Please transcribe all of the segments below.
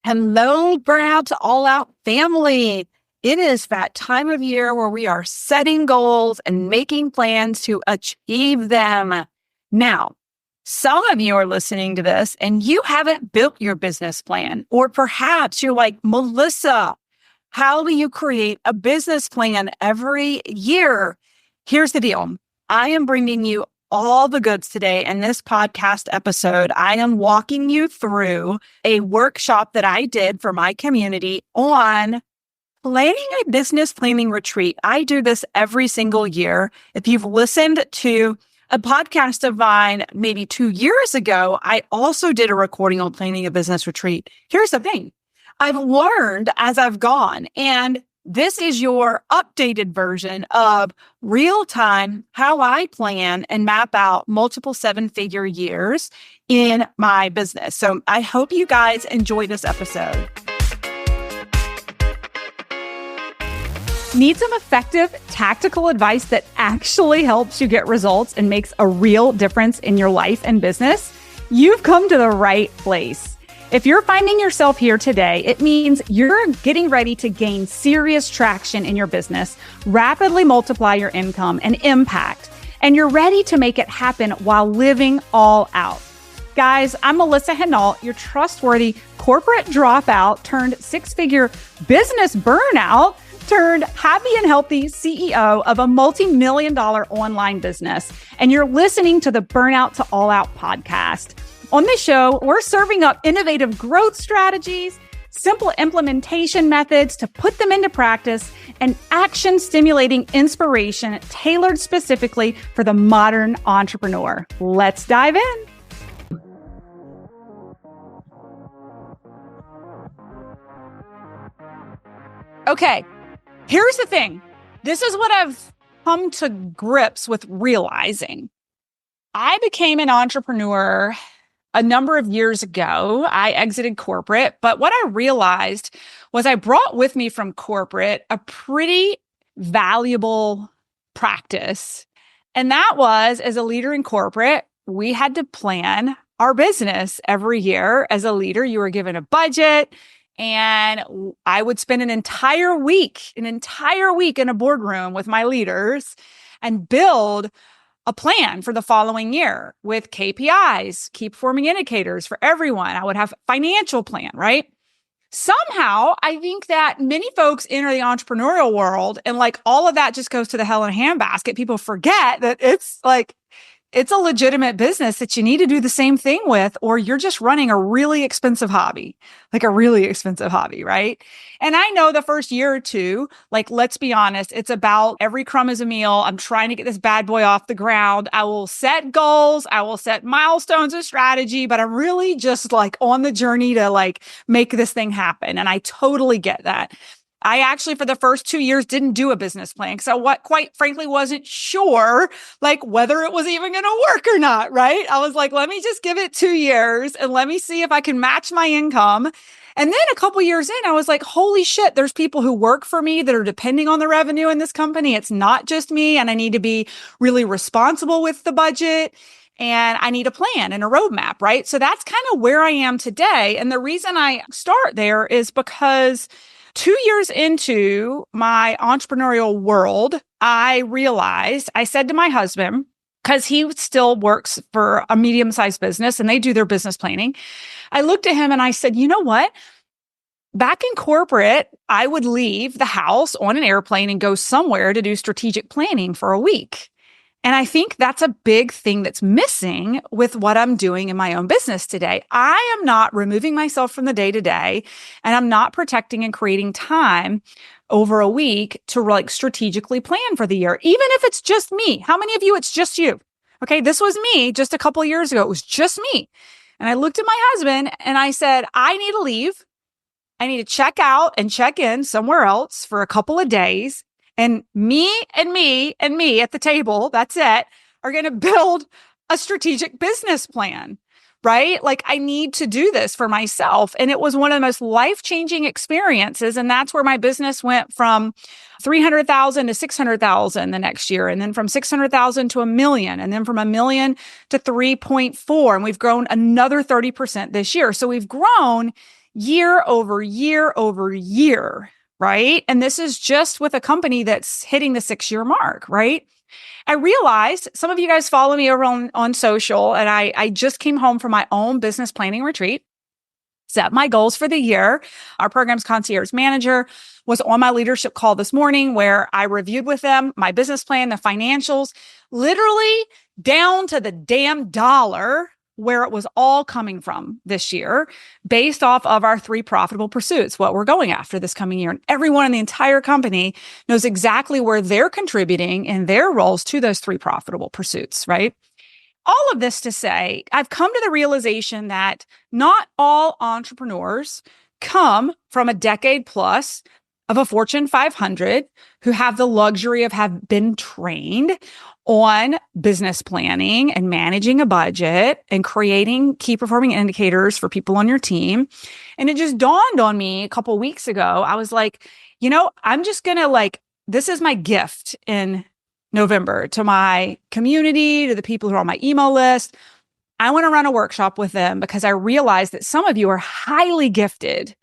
Hello, Burnout to All Out family. It is that time of year where we are setting goals and making plans to achieve them. Now, some of you are listening to this and you haven't built your business plan, or perhaps you're like, Melissa, how do you create a business plan every year? Here's the deal. I am bringing you all the goods today in this podcast episode. I am walking you through a workshop that I did for my community on planning a business planning retreat. I do this every single year. If you've listened to a podcast of mine maybe 2 years ago, I also did a recording on planning a business retreat. Here's the thing. I've learned as I've gone, and this is your updated version of real time, how I plan and map out multiple 7-figure years in my business. So I hope you guys enjoy this episode. Need some effective, tactical advice that actually helps you get results and makes a real difference in your life and business? You've come to the right place. If you're finding yourself here today, it means you're getting ready to gain serious traction in your business, rapidly multiply your income and impact, and you're ready to make it happen while living all out. Guys, I'm Melissa Hinault, your trustworthy corporate dropout turned 6-figure business burnout turned happy and healthy CEO of a multi-million-dollar online business. And you're listening to the Burnout to All Out podcast. On this show, we're serving up innovative growth strategies, simple implementation methods to put them into practice, and action-stimulating inspiration tailored specifically for the modern entrepreneur. Let's dive in. Okay, here's the thing. This is what I've come to grips with realizing. I became an entrepreneur a number of years ago. I exited corporate, but what I realized was I brought with me from corporate a pretty valuable practice. And that was, as a leader in corporate, we had to plan our business every year. As a leader, you were given a budget, and I would spend an entire week in a boardroom with my leaders and build a plan for the following year with KPIs, key performing indicators for everyone. I would have a financial plan, right? Somehow, I think that many folks enter the entrepreneurial world and like all of that just goes to the hell in a handbasket. People forget that it's a legitimate business that you need to do the same thing with, or you're just running a really expensive hobby, right? And I know the first year or two, let's be honest, it's about every crumb is a meal. I'm trying to get this bad boy off the ground. I will set goals. I will set milestones of strategy, but I'm really just on the journey to make this thing happen. And I totally get that. I actually, for the first 2 years, didn't do a business plan because I quite frankly wasn't sure whether it was even going to work or not, right? I was like, let me just give it 2 years and let me see if I can match my income. And then a couple years in, I was like, holy shit, there's people who work for me that are depending on the revenue in this company. It's not just me. And I need to be really responsible with the budget. And I need a plan and a roadmap, right? So that's kind of where I am today. And the reason I start there is because 2 years into my entrepreneurial world, I realized, I said to my husband, because he still works for a medium-sized business and they do their business planning. I looked at him and I said, you know what? Back in corporate, I would leave the house on an airplane and go somewhere to do strategic planning for a week. And I think that's a big thing that's missing with what I'm doing in my own business today. I am not removing myself from the day-to-day, and I'm not protecting and creating time over a week to strategically plan for the year, even if it's just me. How many of you, it's just you? Okay, this was me just a couple of years ago. It was just me. And I looked at my husband and I said, I need to leave. I need to check out and check in somewhere else for a couple of days. And me at the table, that's it, are going to build a strategic business plan, right? I need to do this for myself. And it was one of the most life-changing experiences. And that's where my business went from 300,000 to 600,000 the next year. And then from 600,000 to 1 million. And then from 1 million to 3.4. And we've grown another 30% this year. So we've grown year over year over year, right? And this is just with a company that's hitting the 6-year mark, right? I realized some of you guys follow me over on social, and I just came home from my own business planning retreat, set my goals for the year. Our program's concierge manager was on my leadership call this morning where I reviewed with them my business plan, the financials, literally down to the damn dollar where it was all coming from this year based off of our 3 profitable pursuits, what we're going after this coming year. And everyone in the entire company knows exactly where they're contributing in their roles to those 3 profitable pursuits, right? All of this to say, I've come to the realization that not all entrepreneurs come from a decade plus of a Fortune 500 who have the luxury of have been trained on business planning and managing a budget and creating key performing indicators for people on your team. And it just dawned on me a couple of weeks ago. I was like, I'm just going to this is my gift in November to my community, to the people who are on my email list. I want to run a workshop with them because I realize that some of you are highly gifted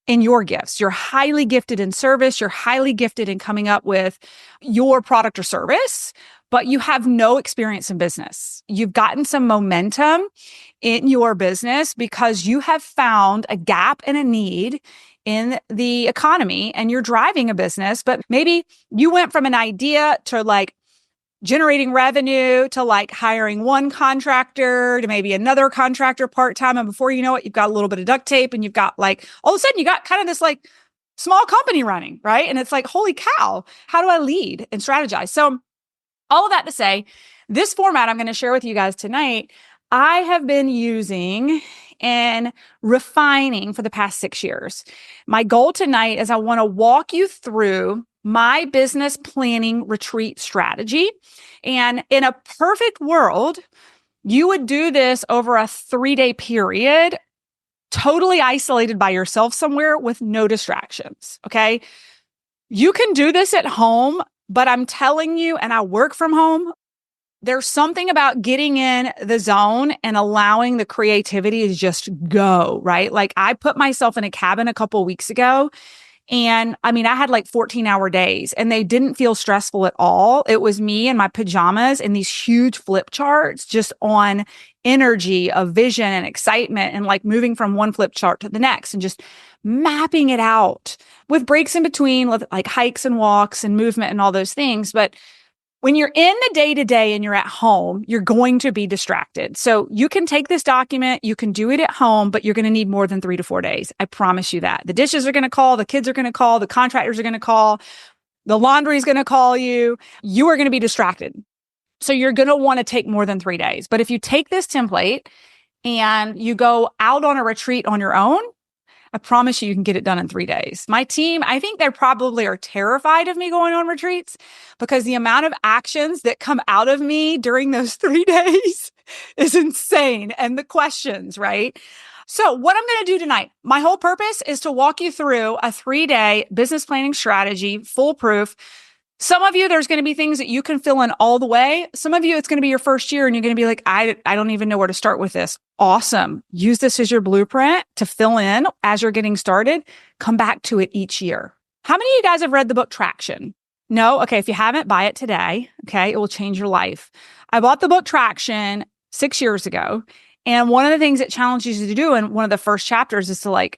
in your gifts. You're highly gifted in service. You're highly gifted in coming up with your product or service, but you have no experience in business. You've gotten some momentum in your business because you have found a gap and a need in the economy and you're driving a business, but maybe you went from an idea to generating revenue to hiring one contractor to maybe another contractor part-time. And before you know it, you've got a little bit of duct tape and you've got all of a sudden you got kind of this small company running, right? And it's holy cow, how do I lead and strategize? So all of that to say, this format I'm going to share with you guys tonight, I have been using and refining for the past 6 years. My goal tonight is I want to walk you through my business planning retreat strategy. And in a perfect world, you would do this over a 3-day period, totally isolated by yourself somewhere with no distractions. Okay. You can do this at home, but I'm telling you, and I work from home, there's something about getting in the zone and allowing the creativity to just go, right? I put myself in a cabin a couple of weeks ago, and I had 14-hour days and they didn't feel stressful at all. It was me in my pajamas and these huge flip charts just on energy of vision and excitement and moving from one flip chart to the next and just mapping it out with breaks in between, with hikes and walks and movement and all those things. But when you're in the day-to-day and you're at home, you're going to be distracted. So you can take this document, you can do it at home, but you're going to need more than 3 to 4 days. I promise you that. The dishes are going to call, the kids are going to call, the contractors are going to call, the laundry is going to call you. You are going to be distracted. So you're going to want to take more than 3 days. But if you take this template and you go out on a retreat on your own, I promise you can get it done in 3 days. My team, I think they probably are terrified of me going on retreats because the amount of actions that come out of me during those 3 days is insane. And the questions, right? So what I'm going to do tonight, my whole purpose is to walk you through a 3-day business planning strategy, foolproof. Some of you, there's going to be things that you can fill in all the way. Some of you, it's going to be your first year and you're going to be like, I don't even know where to start with this. Awesome. Use this as your blueprint to fill in as you're getting started. Come back to it each year. How many of you guys have read the book Traction? No? Okay. If you haven't, buy it today. Okay. It will change your life. I bought the book Traction 6 years ago. And one of the things it challenges you to do in one of the first chapters is to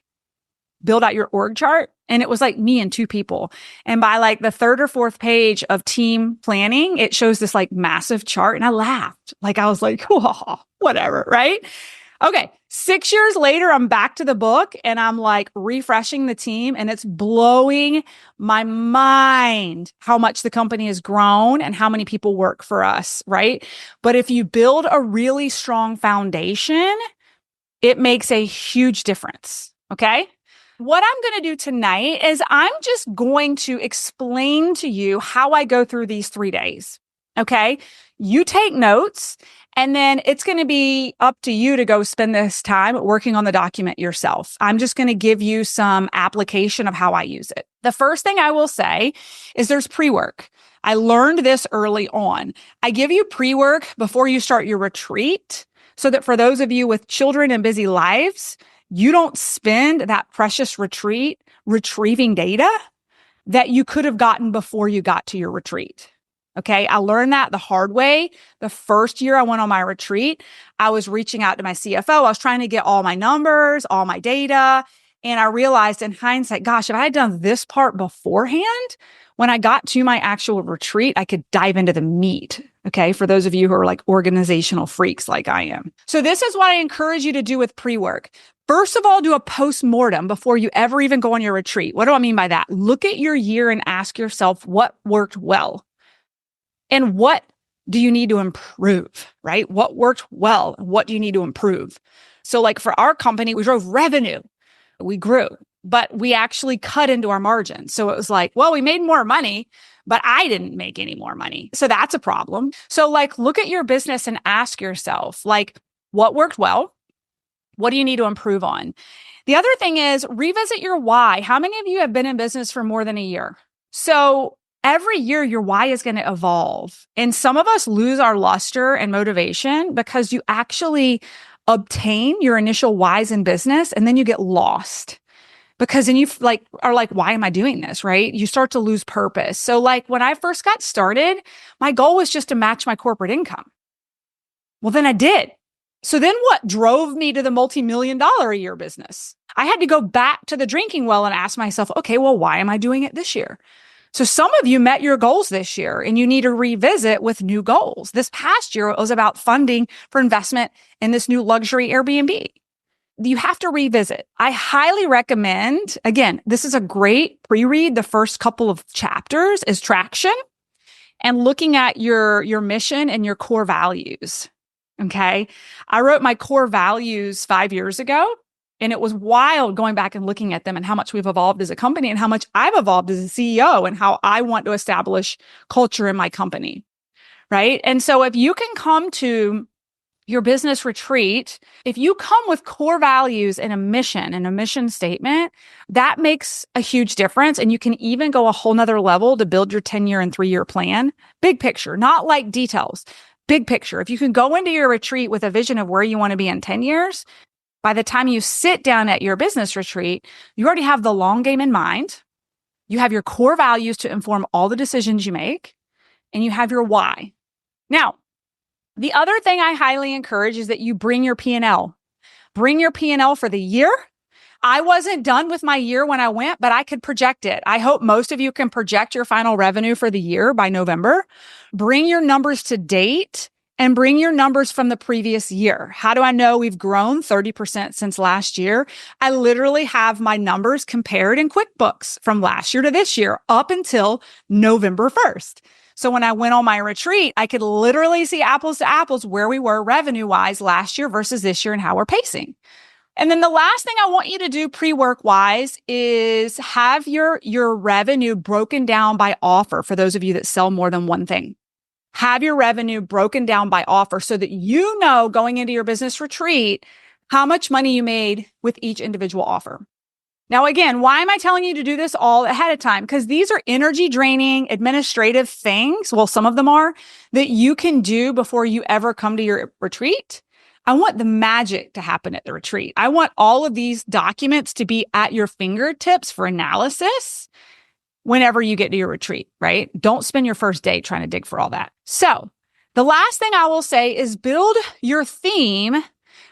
build out your org chart. And it was me and 2 people. And by the 3rd or 4th page of team planning, it shows this massive chart. And I laughed. I was like, whoa, whatever. Right. Okay. 6 years later, I'm back to the book and I'm refreshing the team, and it's blowing my mind how much the company has grown and how many people work for us. Right. But if you build a really strong foundation, it makes a huge difference. Okay. What I'm going to do tonight is I'm just going to explain to you how I go through these 3 days. Okay. You take notes, and then it's going to be up to you to go spend this time working on the document yourself. I'm just going to give you some application of how I use it. The first thing I will say is there's pre-work. I learned this early on. I give you pre-work before you start your retreat so that for those of you with children and busy lives, you don't spend that precious retreat retrieving data that you could have gotten before you got to your retreat. Okay. I learned that the hard way. The first year I went on my retreat, I was reaching out to my CFO. I was trying to get all my numbers, all my data. And I realized in hindsight, gosh, if I had done this part beforehand, when I got to my actual retreat, I could dive into the meat. Okay. For those of you who are like organizational freaks like I am. So this is what I encourage you to do with pre-work. First of all, do a post-mortem before you ever even go on your retreat. What do I mean by that? Look at your year and ask yourself what worked well and what do you need to improve, right? What worked well? What do you need to improve? So like for our company, we drove revenue. We grew, but we actually cut into our margin. So it was like, well, we made more money, but I didn't make any more money. So that's a problem. So like, look at your business and ask yourself, like, what worked well? What do you need to improve on? The other thing is revisit your why. How many of you have been in business for more than a year? So every year, your why is going to evolve. And some of us lose our luster and motivation because you actually obtain your initial whys in business and then you get lost. Because then you are like, why am I doing this? Right? You start to lose purpose. So like when I first got started, my goal was just to match my corporate income. Well, then I did. So then what drove me to the multi-million-dollar a year business? I had to go back to the drinking well and ask myself, okay, well, why am I doing it this year? So some of you met your goals this year and you need to revisit with new goals. This past year, it was about funding for investment in this new luxury Airbnb. You have to revisit. I highly recommend, again, this is a great pre-read. The first couple of chapters is traction and looking at your mission and your core values. Okay. I wrote my core values 5 years ago, and it was wild going back and looking at them and how much we've evolved as a company and how much I've evolved as a CEO and how I want to establish culture in my company. Right. And so if you can come to your business retreat, if you come with core values and a mission statement, that makes a huge difference. And you can even go a whole nother level to build your 10-year and 3-year plan. Big picture, not like details. Big picture. If you can go into your retreat with a vision of where you want to be in 10 years, by the time you sit down at your business retreat, you already have the long game in mind. You have your core values to inform all the decisions you make, and you have your why. Now, the other thing I highly encourage is that you bring your P&L. Bring your P&L for the year. I wasn't done with my year when I went, but I could project it. I hope most of you can project your final revenue for the year by November. Bring your numbers to date and bring your numbers from the previous year. How do I know we've grown 30% since last year? I literally have my numbers compared in QuickBooks from last year to this year up until November 1st. So when I went on my retreat, I could literally see apples to apples where we were revenue-wise last year versus this year and how we're pacing. And then the last thing I want you to do pre-work wise is have your revenue broken down by offer for those of you that sell more than one thing. Have your revenue broken down by offer so that you know going into your business retreat how much money you made with each individual offer. Now, again, why am I telling you to do this all ahead of time? Because these are energy draining administrative things. Well, some of them are that you can do before you ever come to your retreat. I want the magic to happen at the retreat. I want all of these documents to be at your fingertips for analysis whenever you get to your retreat, right? Don't spend your first day trying to dig for all that. So the last thing I will say is build your theme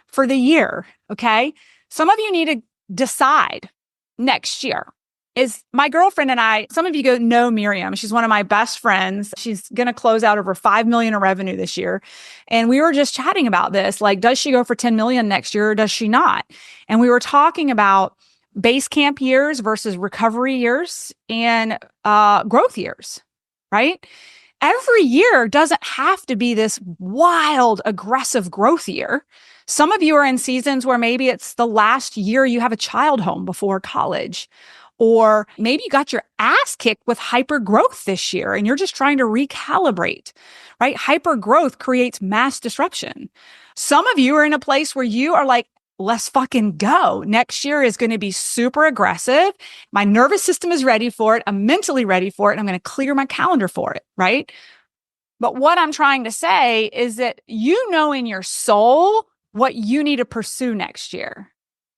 for the year, okay? Some of you need to decide next year. Is my girlfriend and I, some of you know Miriam. She's one of my best friends. She's going to close out over 5 million in revenue this year. And we were just chatting about this. Like, does she go for 10 million next year or does she not? And we were talking about base camp years versus recovery years and growth years, right? Every year doesn't have to be this wild, aggressive growth year. Some of you are in seasons where maybe it's the last year you have a child home before college. Or maybe you got your ass kicked with hyper growth this year and you're just trying to recalibrate, right? Hyper growth creates mass disruption. Some of you are in a place where you are like, let's fucking go. Next year is going to be super aggressive. My nervous system is ready for it. I'm mentally ready for it. And I'm going to clear my calendar for it, right? But what I'm trying to say is that you know in your soul what you need to pursue next year.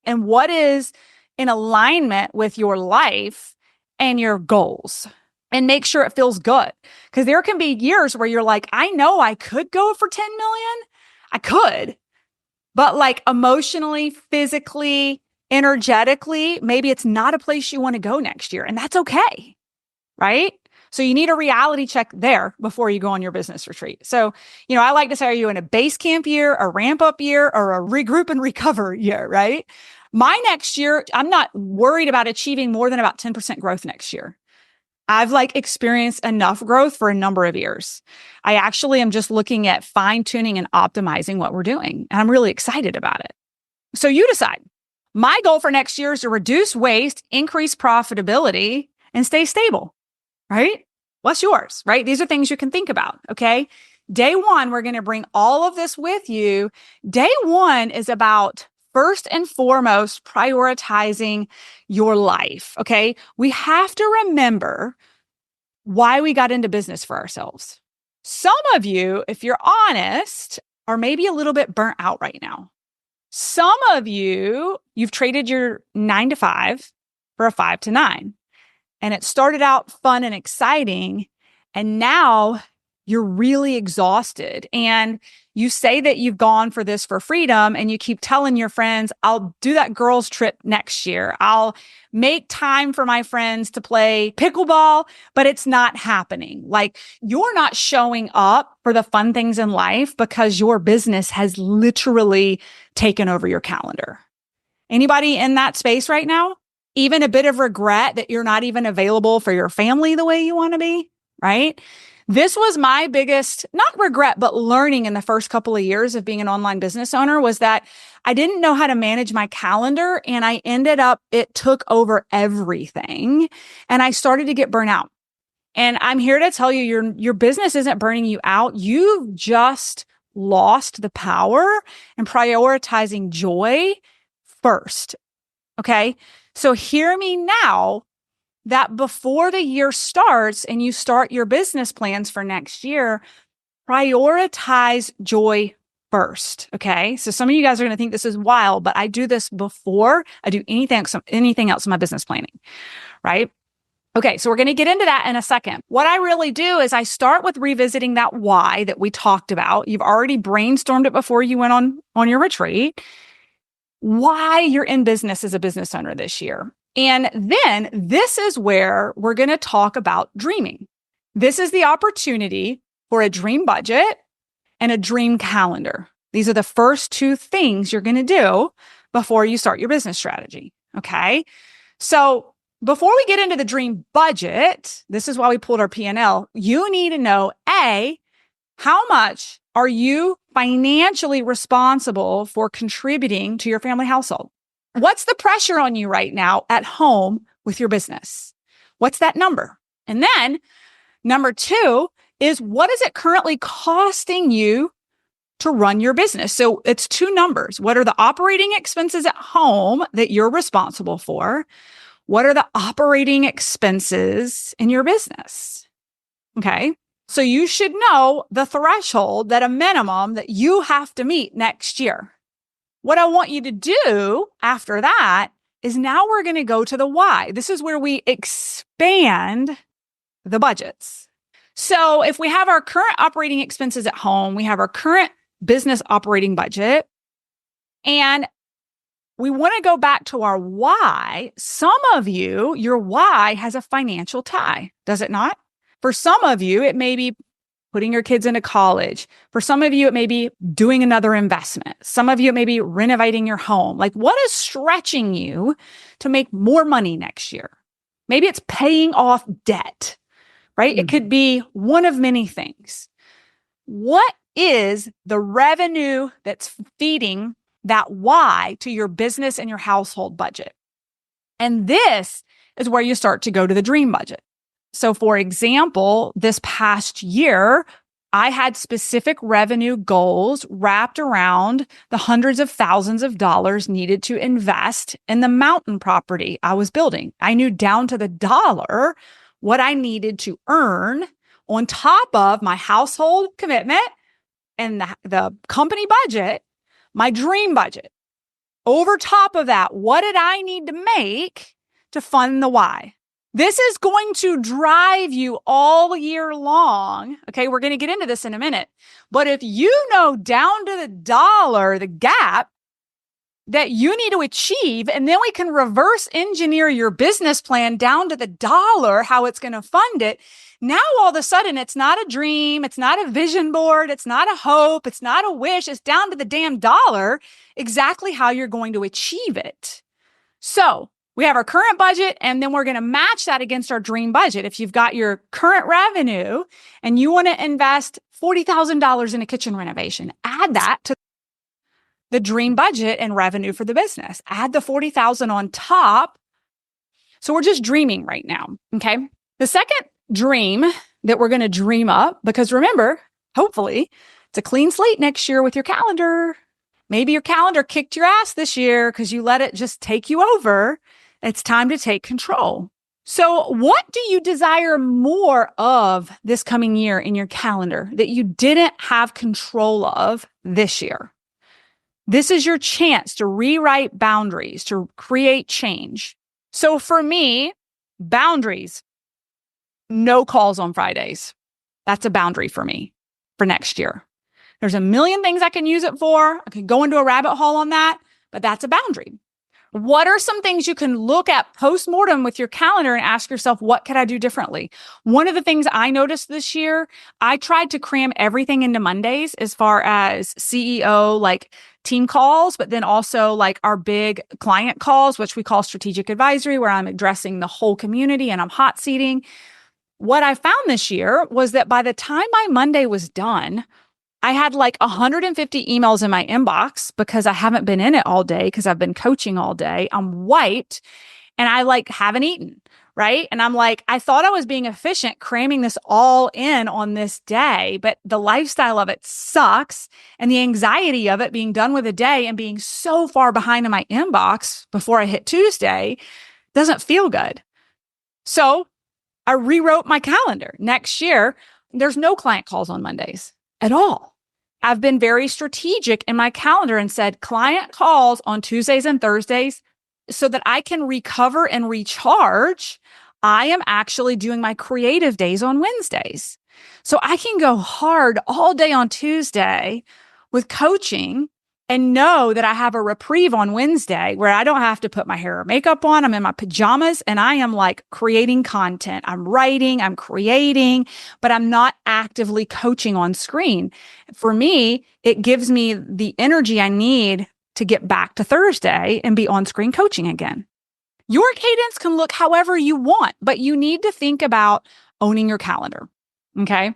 and what is in alignment with your life and your goals, and make sure it feels good. Because there can be years where you're like, I know I could go for 10 million. I could, but like emotionally, physically, energetically, maybe it's not a place you want to go next year. And that's okay. Right? So you need a reality check there before you go on your business retreat. So, I like to say, are you in a base camp year, a ramp up year, or a regroup and recover year, right? My next year, I'm not worried about achieving more than about 10% growth next year. I've experienced enough growth for a number of years. I actually am just looking at fine tuning and optimizing what we're doing. And I'm really excited about it. So you decide. My goal for next year is to reduce waste, increase profitability, and stay stable. Right? What's yours, right? These are things you can think about, okay? Day one, we're going to bring all of this with you. Day one is about, first and foremost, prioritizing your life, okay? We have to remember why we got into business for ourselves. Some of you, if you're honest, are maybe a little bit burnt out right now. Some of you, you've traded your 9 to 5 for a 5 to 9. And it started out fun and exciting. And now you're really exhausted. And you say that you've gone for this for freedom. And you keep telling your friends, I'll do that girls' trip next year. I'll make time for my friends to play pickleball, but it's not happening. Like, you're not showing up for the fun things in life because your business has literally taken over your calendar. Anybody in that space right now? Even a bit of regret that you're not even available for your family the way you want to be, right? This was my biggest, not regret, but learning in the first couple of years of being an online business owner, was that I didn't know how to manage my calendar, and I ended up, it took over everything, and I started to get burnt out. And I'm here to tell you, your business isn't burning you out. You've just lost the power in prioritizing joy first. Okay. So hear me now, that before the year starts and you start your business plans for next year, prioritize joy first. Okay. So some of you guys are going to think this is wild, but I do this before I do anything else in my business planning. Right. Okay. So we're going to get into that in a second. What I really do is I start with revisiting that why that we talked about. You've already brainstormed it before you went on your retreat. Why you're in business as a business owner this year. And then this is where we're going to talk about dreaming. This is the opportunity for a dream budget and a dream calendar. These are the first two things you're going to do before you start your business strategy. Okay. So before we get into the dream budget, this is why we pulled our P&L. You need to know, A, how much are you financially responsible for contributing to your family household? What's the pressure on you right now at home with your business? What's that number? And then number two is, what is it currently costing you to run your business? So it's two numbers. What are the operating expenses at home that you're responsible for? What are the operating expenses in your business? Okay. So you should know the threshold, that a minimum that you have to meet next year. What I want you to do after that is, now we're going to go to the why. This is where we expand the budgets. So if we have our current operating expenses at home, we have our current business operating budget, and we want to go back to our why. Some of you, your why has a financial tie, does it not? For some of you, it may be putting your kids into college. For some of you, it may be doing another investment. Some of you, it may be renovating your home. Like, what is stretching you to make more money next year? Maybe it's paying off debt, right? It could be one of many things. What is the revenue that's feeding that why to your business and your household budget? And this is where you start to go to the dream budget. So for example, this past year, I had specific revenue goals wrapped around the hundreds of thousands of dollars needed to invest in the mountain property I was building. I knew down to the dollar what I needed to earn on top of my household commitment and the company budget, my dream budget. Over top of that, what did I need to make to fund the why? This is going to drive you all year long. Okay, we're going to get into this in a minute. But if you know down to the dollar, the gap that you need to achieve, and then we can reverse engineer your business plan down to the dollar, how it's going to fund it. Now, all of a sudden, it's not a dream. It's not a vision board. It's not a hope. It's not a wish. It's down to the damn dollar, exactly how you're going to achieve it. So we have our current budget, and then we're going to match that against our dream budget. If you've got your current revenue and you want to invest $40,000 in a kitchen renovation, add that to the dream budget and revenue for the business. Add the 40,000 on top. So we're just dreaming right now. Okay. The second dream that we're going to dream up, because remember, hopefully it's a clean slate next year with your calendar. Maybe your calendar kicked your ass this year because you let it just take you over. It's time to take control. So what do you desire more of this coming year in your calendar that you didn't have control of this year? This is your chance to rewrite boundaries, to create change. So for me, boundaries, no calls on Fridays. That's a boundary for me for next year. There's a million things I can use it for. I could go into a rabbit hole on that, but that's a boundary. What are some things you can look at post-mortem with your calendar and ask yourself, what could I do differently? One of the things I noticed this year, I tried to cram everything into Mondays as far as CEO, like team calls, but then also like our big client calls, which we call strategic advisory, where I'm addressing the whole community and I'm hot seating. What I found this year was that by the time my Monday was done, I had like 150 emails in my inbox because I haven't been in it all day because I've been coaching all day. I'm wiped and I like haven't eaten, right? And I'm like, I thought I was being efficient cramming this all in on this day, but the lifestyle of it sucks. And the anxiety of it being done with a day and being so far behind in my inbox before I hit Tuesday doesn't feel good. So I rewrote my calendar. Next year, there's no client calls on Mondays at all. I've been very strategic in my calendar and said client calls on Tuesdays and Thursdays so that I can recover and recharge. I am actually doing my creative days on Wednesdays. So I can go hard all day on Tuesday with coaching and know that I have a reprieve on Wednesday where I don't have to put my hair or makeup on. I'm in my pajamas and I am like creating content. I'm writing, I'm creating, but I'm not actively coaching on screen. For me, it gives me the energy I need to get back to Thursday and be on screen coaching again. Your cadence can look however you want, but you need to think about owning your calendar. Okay.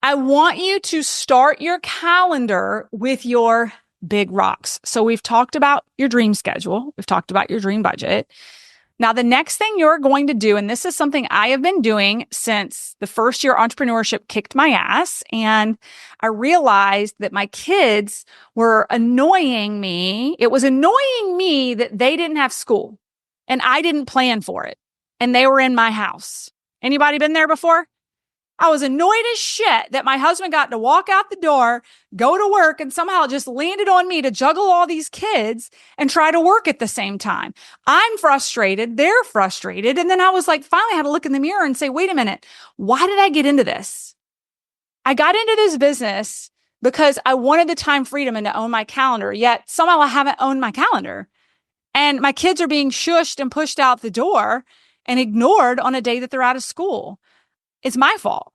I want you to start your calendar with your big rocks. So we've talked about your dream schedule. We've talked about your dream budget. Now, the next thing you're going to do, and this is something I have been doing since the first year entrepreneurship kicked my ass, and I realized that my kids were annoying me. It was annoying me that they didn't have school and I didn't plan for it. And they were in my house. Anybody been there before? I was annoyed as shit that my husband got to walk out the door, go to work, and somehow it just landed on me to juggle all these kids and try to work at the same time. I'm frustrated. They're frustrated. And then I was like, finally I had to look in the mirror and say, wait a minute, why did I get into this? I got into this business because I wanted the time freedom and to own my calendar, yet somehow I haven't owned my calendar. And my kids are being shushed and pushed out the door and ignored on a day that they're out of school. It's my fault,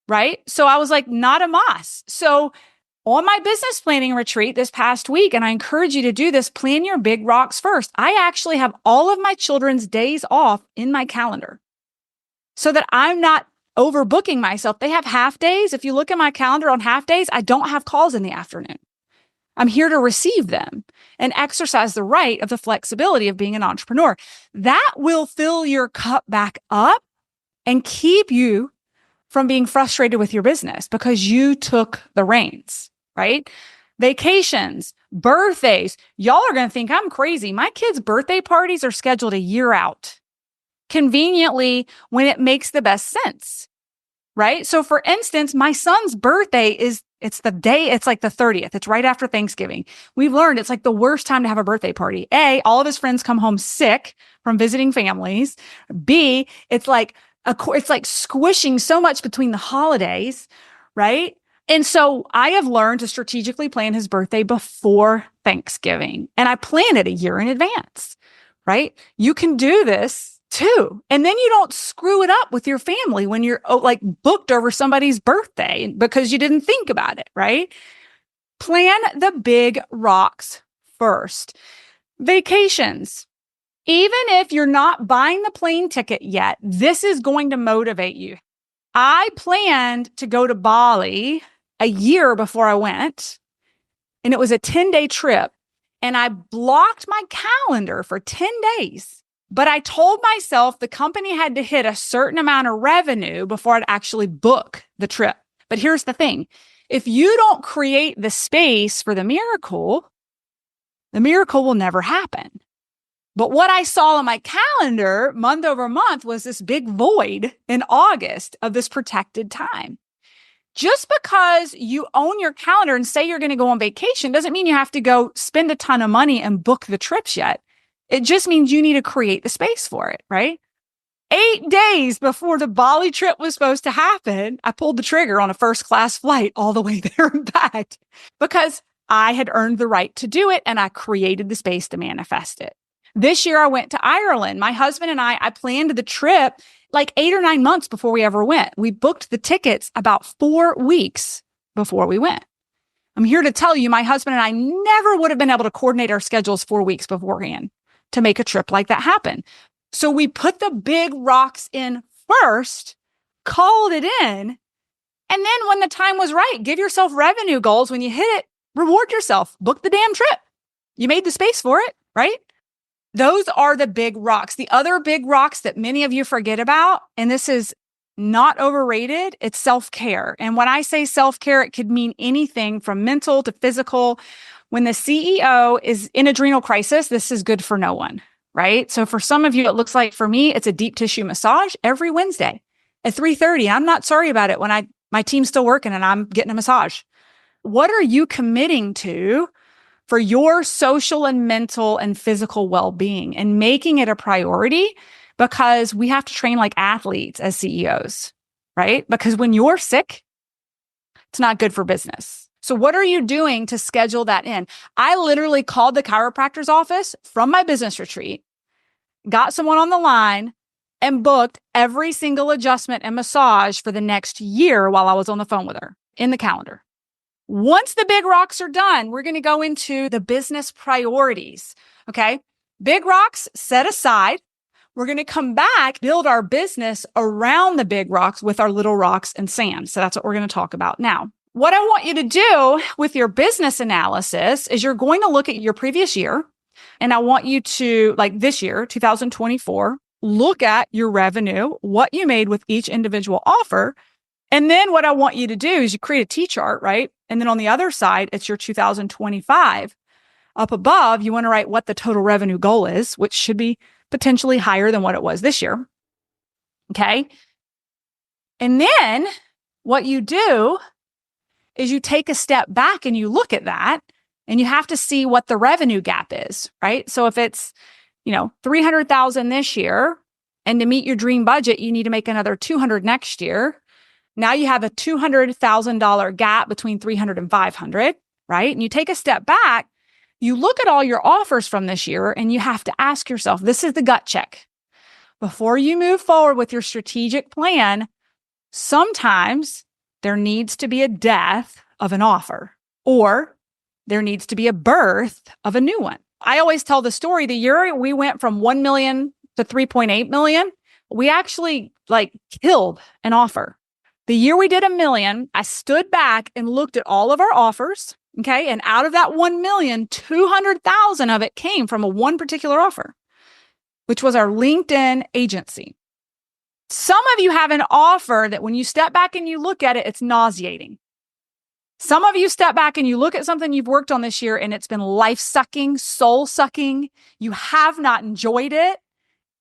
right? So I was like, not a mas. So on my business planning retreat this past week, and I encourage you to do this, plan your big rocks first. I actually have all of my children's days off in my calendar so that I'm not overbooking myself. They have half days. If you look at my calendar on half days, I don't have calls in the afternoon. I'm here to receive them and exercise the right of the flexibility of being an entrepreneur. That will fill your cup back up and keep you from being frustrated with your business because you took the reins, right? Vacations, birthdays. Y'all are going to think I'm crazy. My kids' birthday parties are scheduled a year out, conveniently when it makes the best sense, right? So for instance, my son's birthday is It's the day, it's like the 30th. It's right after Thanksgiving. We've learned it's like the worst time to have a birthday party. A, all of his friends come home sick from visiting families. B, it's like squishing so much between the holidays, right? And so I have learned to strategically plan his birthday before Thanksgiving. And I plan it a year in advance, right? You can do this too. And then you don't screw it up with your family when you're like booked over somebody's birthday because you didn't think about it, right? Plan the big rocks first. Vacations. Even if you're not buying the plane ticket yet, this is going to motivate you. I planned to go to Bali a year before I went, and it was a 10-day trip, and I blocked my calendar for 10 days. But I told myself the company had to hit a certain amount of revenue before I'd actually book the trip. But here's the thing. If you don't create the space for the miracle will never happen. But what I saw on my calendar month over month was this big void in August of this protected time. Just because you own your calendar and say you're going to go on vacation doesn't mean you have to go spend a ton of money and book the trips yet. It just means you need to create the space for it, right? 8 days before the Bali trip was supposed to happen, I pulled the trigger on a first class flight all the way there and back because I had earned the right to do it and I created the space to manifest it. This year I went to Ireland. My husband and I planned the trip like 8 or 9 months before we ever went. We booked the tickets about 4 weeks before we went. I'm here to tell you, my husband and I never would have been able to coordinate our schedules 4 weeks beforehand to make a trip like that happen. So we put the big rocks in first, called it in, and then when the time was right, give yourself revenue goals. When you hit it, reward yourself, book the damn trip. You made the space for it, right? Those are the big rocks. The other big rocks that many of you forget about, and this is not overrated, it's self-care. And when I say self-care, it could mean anything from mental to physical. When the CEO is in adrenal crisis, this is good for no one, right? So for some of you, it looks like for me, it's a deep tissue massage every Wednesday at 3:30. I'm not sorry about it when my team's still working and I'm getting a massage. What are you committing to for your social and mental and physical well-being and making it a priority? Because we have to train like athletes as CEOs, right? Because when you're sick, it's not good for business. So what are you doing to schedule that in? I literally called the chiropractor's office from my business retreat, got someone on the line, and booked every single adjustment and massage for the next year while I was on the phone with her in the calendar. Once the big rocks are done, we're going to go into the business priorities. Okay. Big rocks set aside. We're going to come back, build our business around the big rocks with our little rocks and sand. So that's what we're going to talk about now. What I want you to do with your business analysis is you're going to look at your previous year. And I want you to, like this year, 2024, look at your revenue, what you made with each individual offer. And then what I want you to do is you create a T-chart, right? And then on the other side, it's your 2025. Up above, you want to write what the total revenue goal is, which should be potentially higher than what it was this year. Okay. And then what you do is you take a step back and you look at that and you have to see what the revenue gap is, right? So if it's, 300,000 this year and to meet your dream budget, you need to make another 200 next year. Now you have a $200,000 gap between 300 and 500, right? And you take a step back, you look at all your offers from this year and you have to ask yourself, this is the gut check. Before you move forward with your strategic plan, sometimes there needs to be a death of an offer or there needs to be a birth of a new one. I always tell the story, the year we went from 1 million to 3.8 million, we actually killed an offer. The year we did 1 million, I stood back and looked at all of our offers. Okay. And out of that 1 million, 200,000 of it came from one particular offer, which was our LinkedIn agency. Some of you have an offer that when you step back and you look at it, it's nauseating. Some of you step back and you look at something you've worked on this year and it's been life-sucking, soul-sucking. You have not enjoyed it.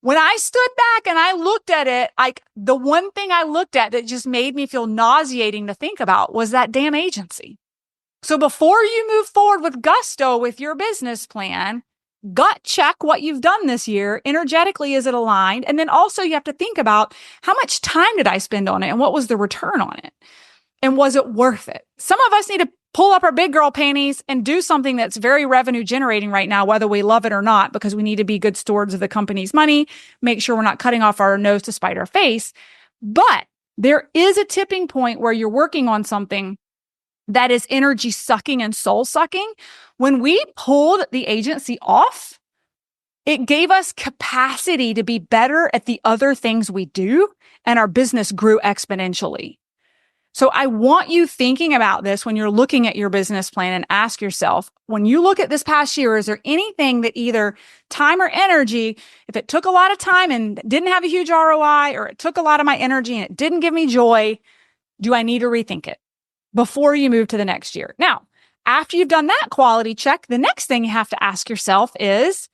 When I stood back and I looked at it, like the one thing I looked at that just made me feel nauseating to think about was that damn agency. So before you move forward with gusto with your business plan, gut check what you've done this year. Energetically, is it aligned? And then also you have to think about how much time did I spend on it and what was the return on it? And was it worth it? Some of us need to pull up our big girl panties and do something that's very revenue generating right now, whether we love it or not, because we need to be good stewards of the company's money, make sure we're not cutting off our nose to spite our face. But there is a tipping point where you're working on something that is energy sucking and soul sucking. When we pulled the agency off, it gave us capacity to be better at the other things we do, and our business grew exponentially. So I want you thinking about this when you're looking at your business plan, and ask yourself, when you look at this past year, is there anything that either time or energy, if it took a lot of time and didn't have a huge ROI, or it took a lot of my energy and it didn't give me joy, do I need to rethink it before you move to the next year? Now, after you've done that quality check, the next thing you have to ask yourself is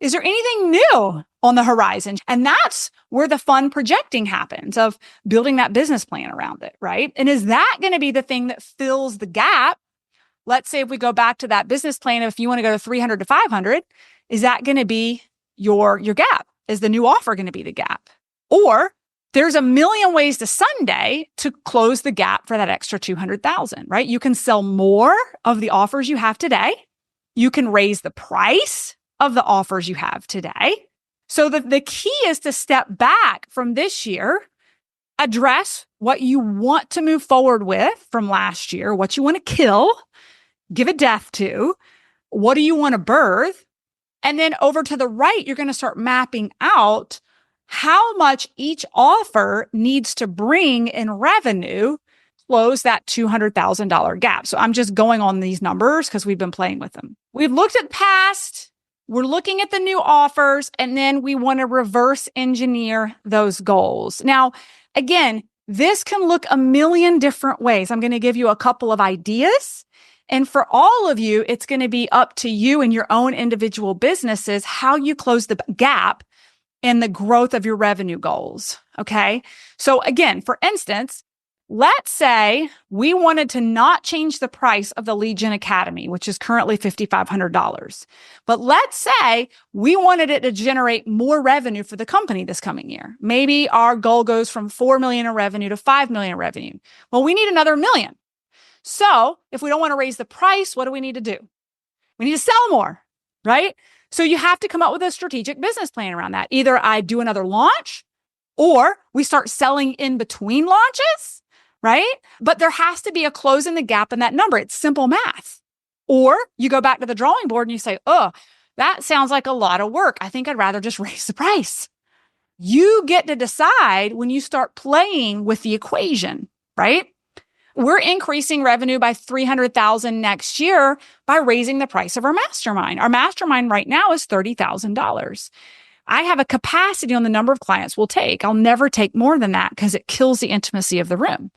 there anything new on the horizon? And that's where the fun projecting happens, of building that business plan around it, right? And is that going to be the thing that fills the gap? Let's say if we go back to that business plan, if you want to go to 300 to 500, is that going to be your gap? Is the new offer going to be the gap? Or there's a million ways to Sunday to close the gap for that extra 200,000, right? You can sell more of the offers you have today. You can raise the price of the offers you have today. So the key is to step back from this year, address what you want to move forward with from last year, what you want to kill, give a death to, what do you want to birth? And then over to the right, you're going to start mapping out how much each offer needs to bring in revenue, close that $200,000 gap. So I'm just going on these numbers because we've been playing with them. We've looked at past, we're looking at the new offers, and then we want to reverse engineer those goals. Now, again, this can look a million different ways. I'm going to give you a couple of ideas. And for all of you, it's going to be up to you and your own individual businesses how you close the gap in the growth of your revenue goals. Okay. So again, for instance, let's say we wanted to not change the price of the Lead Gen Academy, which is currently $5,500. But let's say we wanted it to generate more revenue for the company this coming year. Maybe our goal goes from 4 million in revenue to 5 million in revenue. Well, we need another million. So if we don't want to raise the price, what do we need to do? We need to sell more, right? So you have to come up with a strategic business plan around that. Either I do another launch, or we start selling in between launches, right? But there has to be a close in the gap in that number. It's simple math. Or you go back to the drawing board and you say, oh, that sounds like a lot of work. I think I'd rather just raise the price. You get to decide when you start playing with the equation, right? We're increasing revenue by 300,000 next year by raising the price of our mastermind. Our mastermind right now is $30,000. I have a capacity on the number of clients we'll take. I'll never take more than that because it kills the intimacy of the room.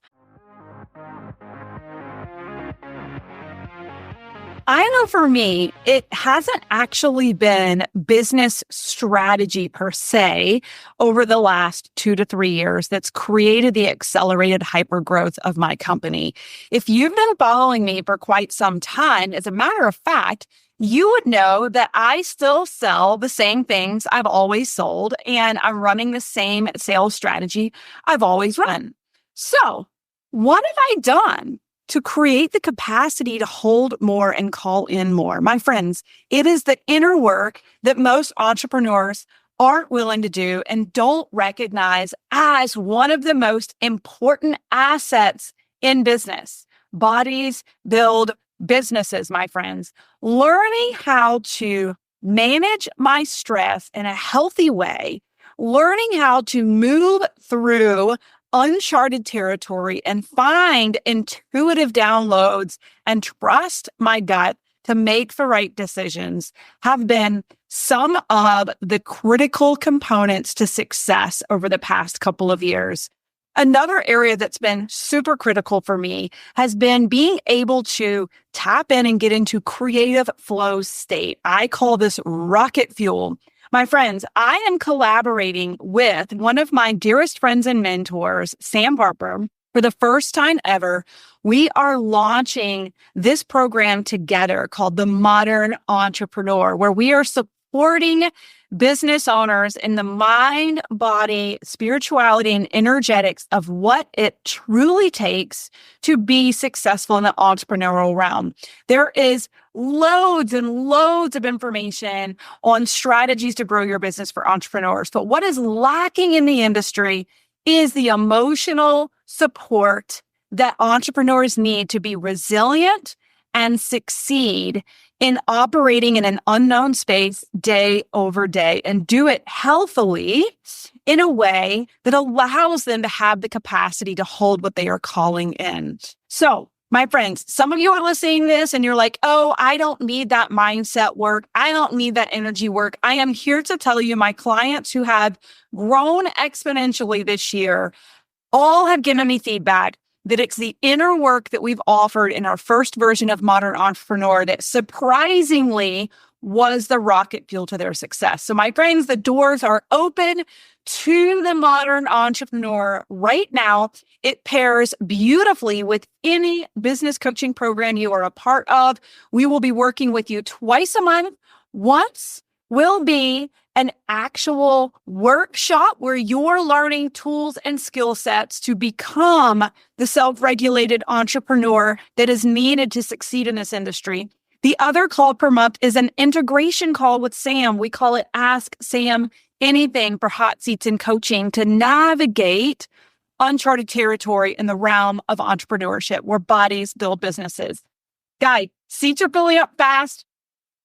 I know for me, it hasn't actually been business strategy per se over the last 2 to 3 years that's created the accelerated hypergrowth of my company. If you've been following me for quite some time, as a matter of fact, you would know that I still sell the same things I've always sold, and I'm running the same sales strategy I've always run. So what have I done to create the capacity to hold more and call in more? My friends, it is the inner work that most entrepreneurs aren't willing to do and don't recognize as one of the most important assets in business. Bodies build businesses, my friends. Learning how to manage my stress in a healthy way, learning how to move through uncharted territory and find intuitive downloads and trust my gut to make the right decisions have been some of the critical components to success over the past couple of years. Another area that's been super critical for me has been being able to tap in and get into creative flow state. I call this rocket fuel. My friends, I am collaborating with one of my dearest friends and mentors, Sam Harper. For the first time ever, we are launching this program together called the Modern Entrepreneur, where we are supporting business owners in the mind, body, spirituality, and energetics of what it truly takes to be successful in the entrepreneurial realm. There is loads and loads of information on strategies to grow your business for entrepreneurs. But what is lacking in the industry is the emotional support that entrepreneurs need to be resilient and succeed in operating in an unknown space day over day and do it healthily in a way that allows them to have the capacity to hold what they are calling in. So, my friends, some of you are listening to this and you're like, oh, I don't need that mindset work. I don't need that energy work. I am here to tell you, my clients who have grown exponentially this year all have given me feedback that it's the inner work that we've offered in our first version of Modern Entrepreneur that surprisingly was the rocket fuel to their success. So my friends, the doors are open to the Modern Entrepreneur right now. It pairs beautifully with any business coaching program you are a part of. We will be working with you twice a month. Once will be an actual workshop where you're learning tools and skill sets to become the self-regulated entrepreneur that is needed to succeed in this industry. The other call per month is an integration call with Sam. We call it Ask Sam Anything for hot seats and coaching to navigate uncharted territory in the realm of entrepreneurship where bodies build businesses. Guys, seats are filling up fast.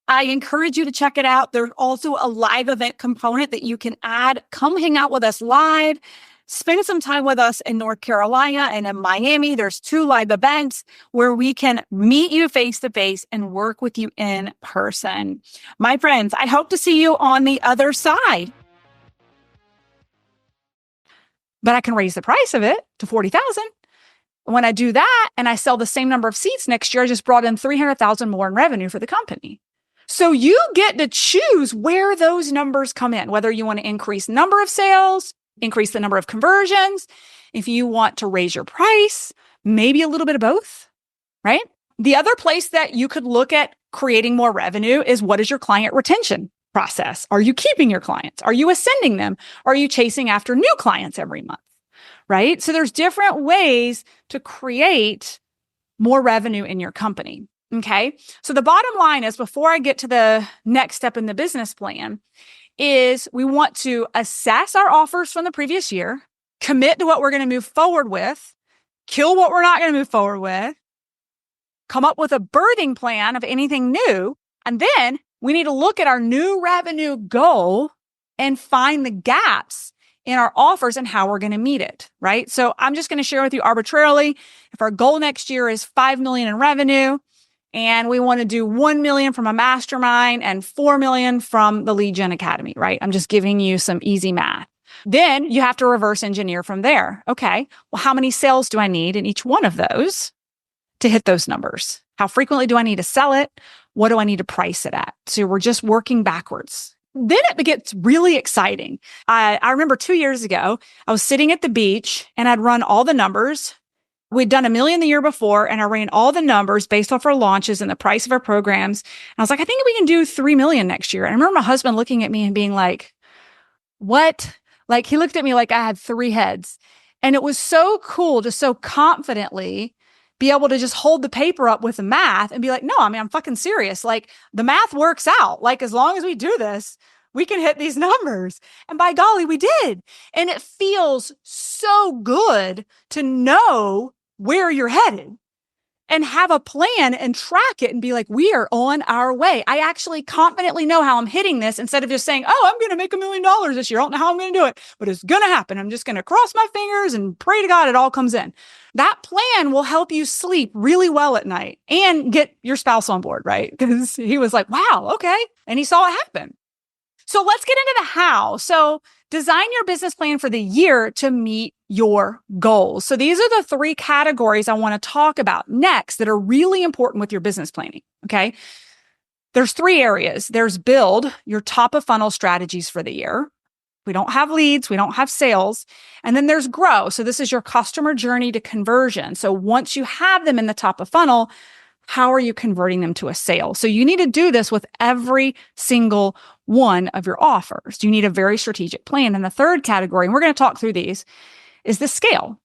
I encourage you to check it out. There's also a live event component that you can add. Come hang out with us live. Spend some time with us in North Carolina and in Miami. There's 2 live events where we can meet you face to face and work with you in person. My friends, I hope to see you on the other side. But I can raise the price of it to $40,000. When I do that and I sell the same number of seats next year, I just brought in $300,000 more in revenue for the company. So you get to choose where those numbers come in, whether you want to increase number of sales, increase the number of conversions, if you want to raise your price, maybe a little bit of both, right? The other place that you could look at creating more revenue is, what is your client retention process? Are you keeping your clients? Are you ascending them? Are you chasing after new clients every month, right? So there's different ways to create more revenue in your company. Okay. So the bottom line is, before I get to the next step in the business plan, is we want to assess our offers from the previous year, commit to what we're going to move forward with, kill what we're not going to move forward with, come up with a birthing plan of anything new. And then we need to look at our new revenue goal and find the gaps in our offers and how we're going to meet it, right? So I'm just going to share with you arbitrarily, if our goal next year is 5 million in revenue, and we want to do 1 million from a mastermind and 4 million from the Lead Gen Academy, right? I'm just giving you some easy math. Then you have to reverse engineer from there. Okay, well, how many sales do I need in each one of those to hit those numbers? How frequently do I need to sell it? What do I need to price it at? So we're just working backwards. Then it gets really exciting. I remember 2 years ago, I was sitting at the beach and I'd run all the numbers. We'd done 1 million the year before, and I ran all the numbers based off our launches and the price of our programs. And I was like, I think we can do 3 million next year. And I remember my husband looking at me and being like, what? Like, he looked at me like I had 3 heads. And it was so cool to so confidently be able to just hold the paper up with the math and be like, no, I mean, I'm fucking serious. Like, the math works out. Like, as long as we do this, we can hit these numbers. And by golly, we did. And it feels so good to know where you're headed and have a plan and track it and be like, we are on our way. I actually confidently know how I'm hitting this, instead of just saying, oh, I'm going to make $1 million this year. I don't know how I'm going to do it, but it's going to happen. I'm just going to cross my fingers and pray to God it all comes in. That plan will help you sleep really well at night and get your spouse on board, right? Because he was like, wow, okay. And he saw it happen. So let's get into the how. So design your business plan for the year to meet your goals. So these are the 3 categories I want to talk about next that are really important with your business planning. Okay. There's three areas. There's build, your top of funnel strategies for the year. We don't have leads, we don't have sales. And then there's grow. So this is your customer journey to conversion. So once you have them in the top of funnel, how are you converting them to a sale? So you need to do this with every single one of your offers. You need a very strategic plan. And the third category, and we're going to talk through these, is the scale.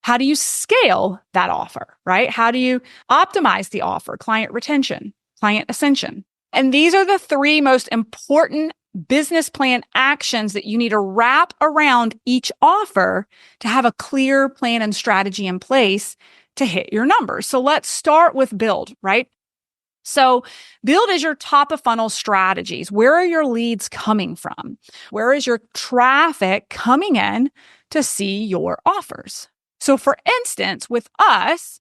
How do you scale that offer, right? How do you optimize the offer? Client retention, client ascension. And these are the three most important business plan actions that you need to wrap around each offer to have a clear plan and strategy in place to hit your numbers. So let's start with build, right? So build is your top of funnel strategies. Where are your leads coming from? Where is your traffic coming in to see your offers? So for instance, with us,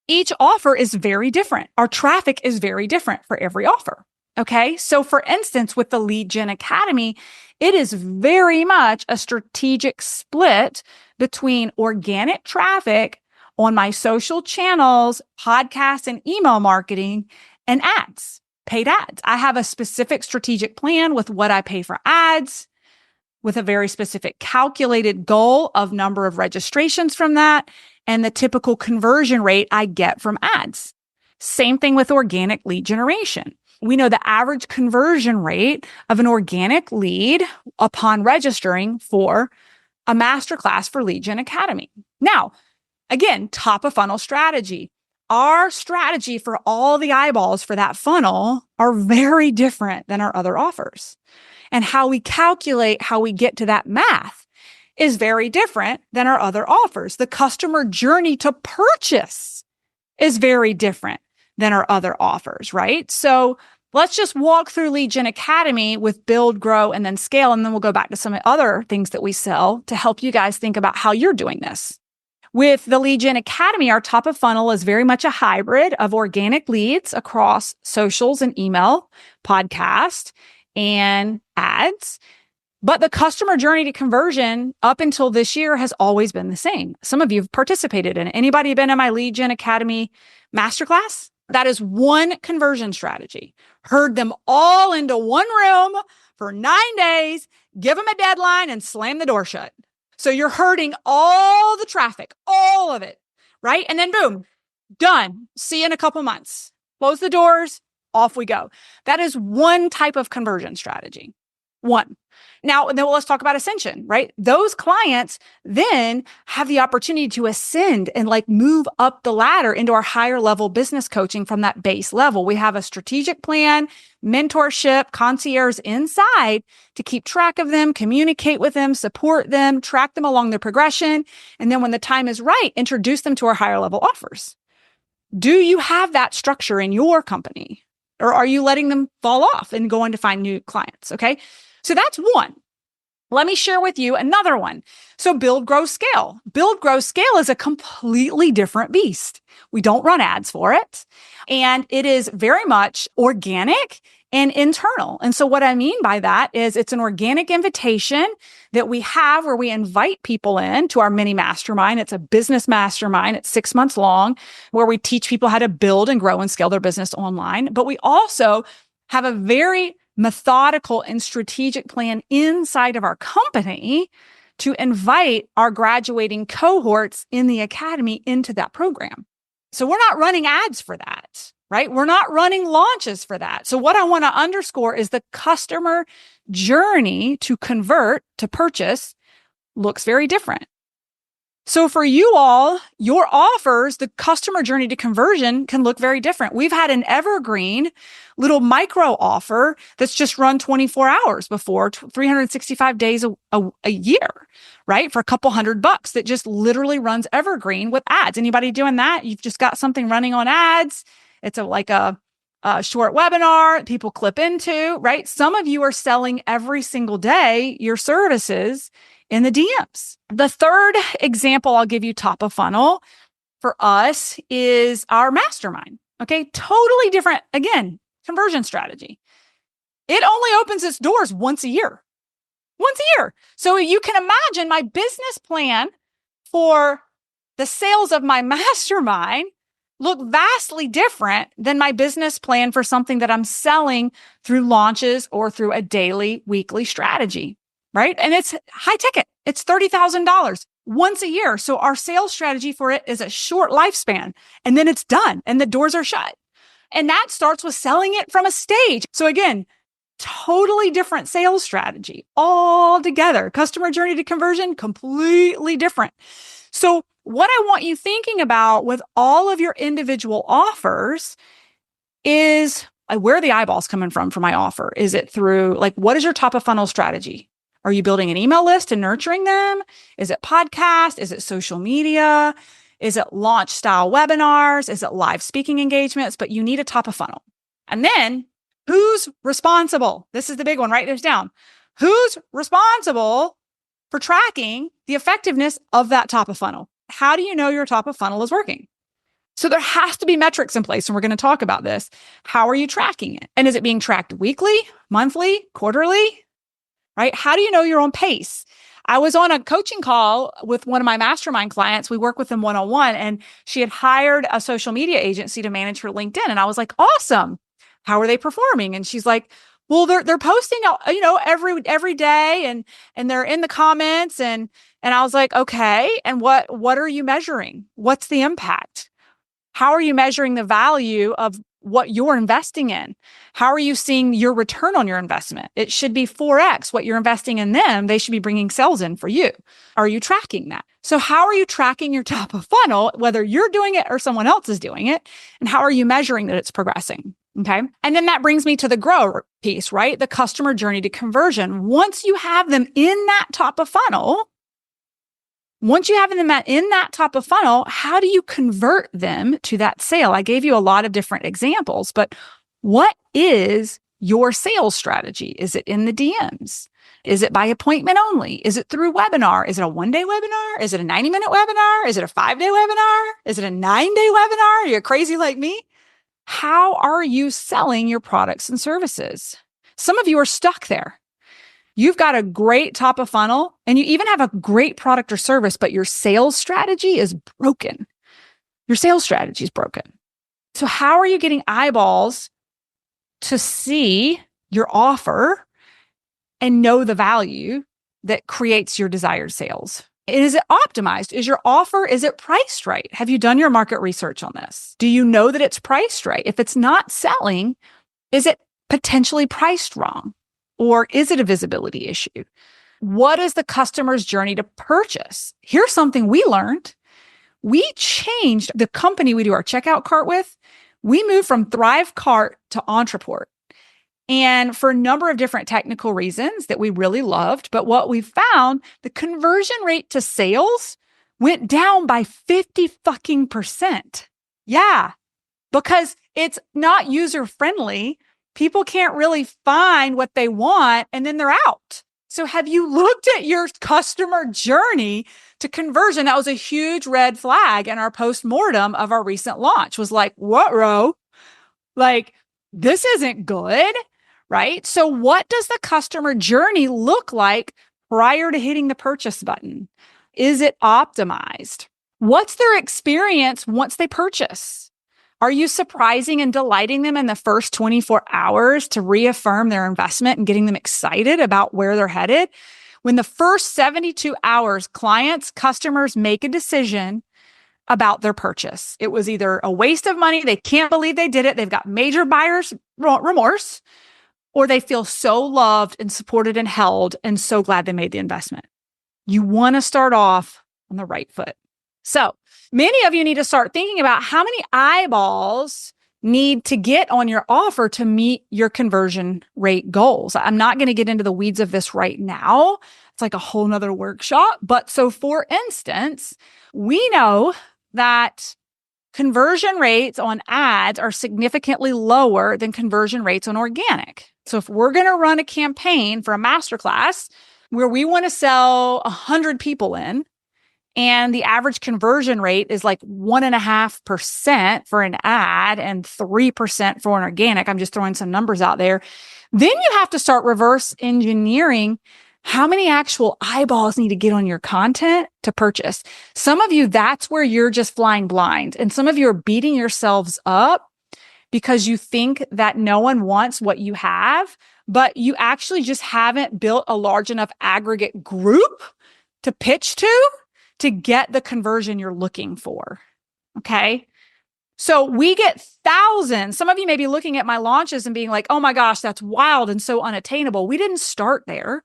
each offer is very different. Our traffic is very different for every offer. Okay. So for instance, with the Lead Gen Academy, it is very much a strategic split between organic traffic on my social channels, podcasts, and email marketing, and ads, paid ads. I have a specific strategic plan with what I pay for ads, with a very specific calculated goal of number of registrations from that, and the typical conversion rate I get from ads. Same thing with organic lead generation. We know the average conversion rate of an organic lead upon registering for a masterclass for Lead Gen Academy. Now, again, top of funnel strategy. Our strategy for all the eyeballs for that funnel are very different than our other offers. And how we calculate how we get to that math is very different than our other offers. The customer journey to purchase is very different than our other offers, right? So let's just walk through Lead Gen Academy with build, grow, and then scale. And then we'll go back to some other things that we sell to help you guys think about how you're doing this. With the Lead Gen Academy, our top of funnel is very much a hybrid of organic leads across socials and email, podcast, and ads. But the customer journey to conversion up until this year has always been the same. Some of you have participated in it. Anybody been in my Lead Gen Academy masterclass? That is one conversion strategy. Herd them all into one room for 9 days, give them a deadline, and slam the door shut. So you're herding all the traffic, all of it, right? And then boom, done. See you in a couple months. Close the doors, off we go. That is one type of conversion strategy. One. Now, then let's talk about ascension, right? Those clients then have the opportunity to ascend and like move up the ladder into our higher level business coaching from that base level. We have a strategic plan, mentorship, concierge inside to keep track of them, communicate with them, support them, track them along their progression. And then when the time is right, introduce them to our higher level offers. Do you have that structure in your company? Or are you letting them fall off and going to find new clients? Okay. So that's one. Let me share with you another one. So build, grow, scale. Build, grow, scale is a completely different beast. We don't run ads for it. And it is very much organic and internal. And so what I mean by that is it's an organic invitation that we have where we invite people in to our mini mastermind. It's a business mastermind. It's 6 months long where we teach people how to build and grow and scale their business online. But we also have a very methodical and strategic plan inside of our company to invite our graduating cohorts in the academy into that program. So we're not running ads for that, right? We're not running launches for that. So what I want to underscore is the customer journey to convert to purchase looks very different. So for you all, your offers, the customer journey to conversion can look very different. We've had an evergreen little micro offer that's just run 24 hours before, 365 days a year, right? For a couple $100 that just literally runs evergreen with ads. Anybody doing that? You've just got something running on ads. It's like a short webinar people clip into, right? Some of you are selling every single day your services in the DMs. The third example I'll give you top of funnel for us is our mastermind. Okay. Totally different, again, conversion strategy. It only opens its doors once a year. Once a year. So you can imagine my business plan for the sales of my mastermind look vastly different than my business plan for something that I'm selling through launches or through a daily, weekly strategy, right? And it's high ticket. It's $30,000 once a year. So our sales strategy for it is a short lifespan, and then it's done and the doors are shut. And that starts with selling it from a stage. So again, totally different sales strategy altogether. Customer journey to conversion, completely different. So what I want you thinking about with all of your individual offers is where are the eyeballs coming from for my offer? Is it through what is your top of funnel strategy? Are you building an email list and nurturing them? Is it podcast? Is it social media? Is it launch style webinars? Is it live speaking engagements? But you need a top of funnel. And then who's responsible? This is the big one. Write this down. Who's responsible for tracking the effectiveness of that top of funnel? How do you know your top of funnel is working? So there has to be metrics in place, and we're going to talk about this. How are you tracking it? And is it being tracked weekly, monthly, quarterly? Right? How do you know your own pace? I was on a coaching call with one of my mastermind clients. We work with them one-on-one, and she had hired a social media agency to manage her LinkedIn. And I was like, awesome. How are they performing? And she's like, well, they're posting, every day, and they're in the comments. And I was like, okay. And what are you measuring? What's the impact? How are you measuring the value of what you're investing in? How are you seeing your return on your investment? It should be 4x what you're investing in them. They should be bringing sales in for you. Are you tracking that? So how are you tracking your top of funnel, whether you're doing it or someone else is doing it? And how are you measuring that it's progressing? Okay. And then that brings me to the grow piece, right? The customer journey to conversion. Once you have them in that top of funnel, how do you convert them to that sale? I gave you a lot of different examples, but what is your sales strategy? Is it in the DMs? Is it by appointment only? Is it through webinar? Is it a 1-day webinar? Is it a 90-minute webinar? Is it a 5-day webinar? Is it a 9-day webinar? Are you crazy like me? How are you selling your products and services? Some of you are stuck there. You've got a great top of funnel and you even have a great product or service, but your sales strategy is broken. Your sales strategy is broken. So how are you getting eyeballs to see your offer and know the value that creates your desired sales? Is it optimized? Is your offer, is it priced right? Have you done your market research on this? Do you know that it's priced right? If it's not selling, is it potentially priced wrong? Or is it a visibility issue? What is the customer's journey to purchase? Here's something we learned. We changed the company we do our checkout cart with. We moved from Thrive Cart to Entreport. And for a number of different technical reasons that we really loved, but what we found, the conversion rate to sales went down by 50%. Yeah, because it's not user friendly. People can't really find what they want and then they're out. So have you looked at your customer journey to conversion? That was a huge red flag in our postmortem of our recent launch. Was like, what, Ro? This isn't good. Right? So what does the customer journey look like prior to hitting the purchase button? Is it optimized? What's their experience once they purchase? Are you surprising and delighting them in the first 24 hours to reaffirm their investment and getting them excited about where they're headed? When the first 72 hours, customers make a decision about their purchase. It was either a waste of money, they can't believe they did it, they've got major buyer's remorse, or they feel so loved and supported and held and so glad they made the investment. You want to start off on the right foot. So many of you need to start thinking about how many eyeballs need to get on your offer to meet your conversion rate goals. I'm not going to get into the weeds of this right now. It's like a whole nother workshop. But so for instance, we know that conversion rates on ads are significantly lower than conversion rates on organic. So if we're going to run a campaign for a masterclass where we want to sell 100 people in, and the average conversion rate is like 1.5% for an ad and 3% for an organic, I'm just throwing some numbers out there, then you have to start reverse engineering How many actual eyeballs need to get on your content to purchase? Some of you, that's where you're just flying blind. And some of you are beating yourselves up because you think that no one wants what you have, but you actually just haven't built a large enough aggregate group to pitch to get the conversion you're looking for. Okay. So we get thousands. Some of you may be looking at my launches and being like, oh my gosh, that's wild and so unattainable. We didn't start there.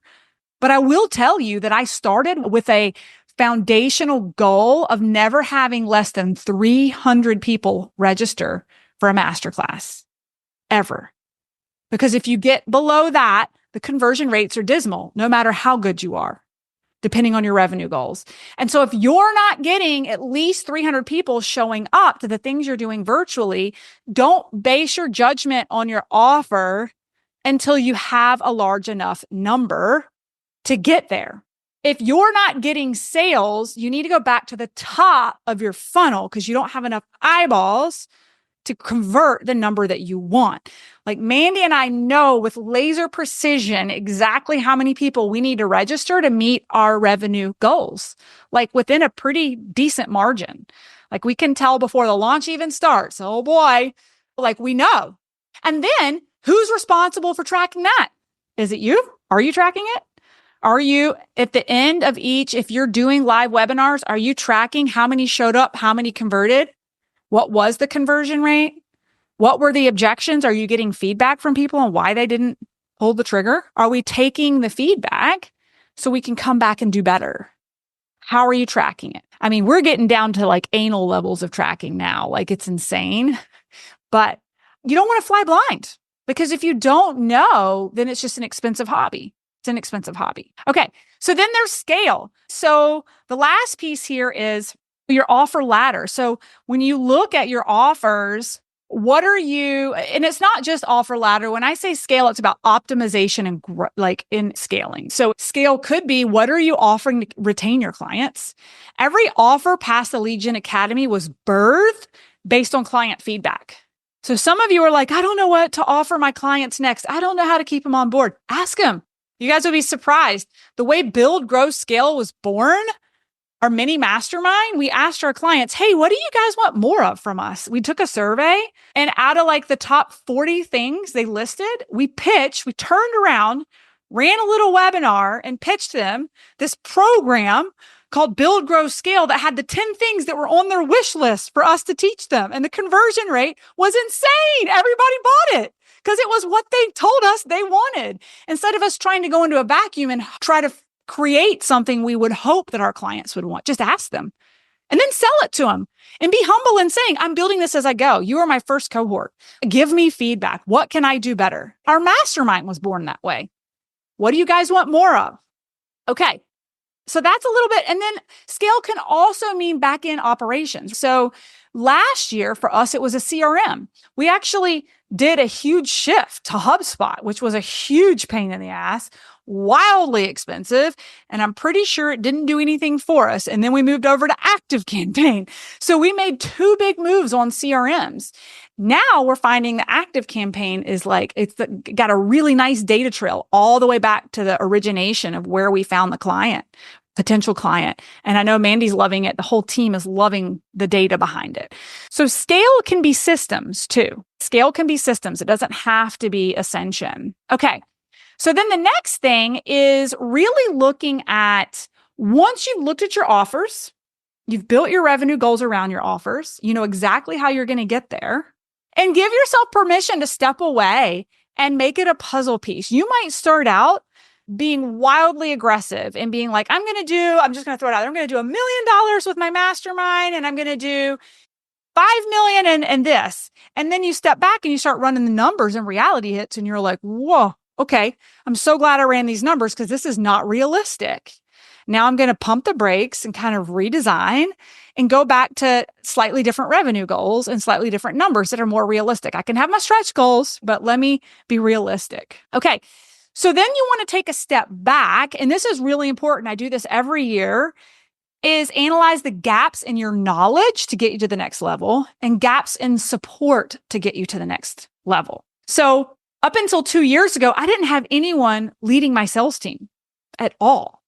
But I will tell you that I started with a foundational goal of never having less than 300 people register for a masterclass ever. Because if you get below that, the conversion rates are dismal, no matter how good you are, depending on your revenue goals. And so if you're not getting at least 300 people showing up to the things you're doing virtually, don't base your judgment on your offer until you have a large enough number to get there. If you're not getting sales, you need to go back to the top of your funnel because you don't have enough eyeballs to convert the number that you want. Like Mandy and I know with laser precision exactly how many people we need to register to meet our revenue goals, like within a pretty decent margin. Like we can tell before the launch even starts. Oh boy, like we know. And then who's responsible for tracking that? Is it you? Are you tracking it? Are you at the end of each, if you're doing live webinars, are you tracking how many showed up, how many converted? What was the conversion rate? What were the objections? Are you getting feedback from people on why they didn't pull the trigger? Are we taking the feedback so we can come back and do better? How are you tracking it? I mean, we're getting down to like anal levels of tracking now. Like it's insane, but you don't want to fly blind because if you don't know, then it's just an expensive hobby. It's an expensive hobby. Okay. So then there's scale. So the last piece here is your offer ladder. So when you look at your offers, what are you, and it's not just offer ladder. When I say scale, it's about optimization and like in scaling. So scale could be, what are you offering to retain your clients? Every offer past the Lead Gen Academy was birthed based on client feedback. So some of you are like, I don't know what to offer my clients next. I don't know how to keep them on board. Ask them. You guys will be surprised. The way Build, Grow, Scale was born, our mini mastermind, we asked our clients, hey, what do you guys want more of from us? We took a survey and out of like the top 40 things they listed, we turned around, ran a little webinar and pitched them this program called Build, Grow, Scale that had the 10 things that were on their wish list for us to teach them. And the conversion rate was insane. Everybody bought it because it was what they told us they wanted. Instead of us trying to go into a vacuum and try to create something we would hope that our clients would want, just ask them and then sell it to them and be humble in saying, I'm building this as I go. You are my first cohort. Give me feedback. What can I do better? Our mastermind was born that way. What do you guys want more of? Okay. So that's a little bit. And then scale can also mean back end operations. So last year for us, it was a CRM. We actually did a huge shift to HubSpot, which was a huge pain in the ass, wildly expensive. And I'm pretty sure it didn't do anything for us. And then we moved over to ActiveCampaign. So we made two big moves on CRMs. Now we're finding the ActiveCampaign is like, got a really nice data trail all the way back to the origination of where we found the client, potential client. And I know Mandy's loving it. The whole team is loving the data behind it. So scale can be systems too. Scale can be systems. It doesn't have to be Ascension. Okay. So then the next thing is really looking at, once you've looked at your offers, you've built your revenue goals around your offers, you know exactly how you're going to get there, and give yourself permission to step away and make it a puzzle piece. You might start out being wildly aggressive and being like, I'm just going to throw it out there. I'm going to do $1 million with my mastermind and I'm going to do 5 million and this. And then you step back and you start running the numbers and reality hits and you're like, whoa, okay. I'm so glad I ran these numbers because this is not realistic. Now I'm going to pump the brakes and kind of redesign and go back to slightly different revenue goals and slightly different numbers that are more realistic. I can have my stretch goals, but let me be realistic. Okay. So then you want to take a step back. And this is really important. I do this every year, is analyze the gaps in your knowledge to get you to the next level and gaps in support to get you to the next level. So up until 2 years ago, I didn't have anyone leading my sales team. at all.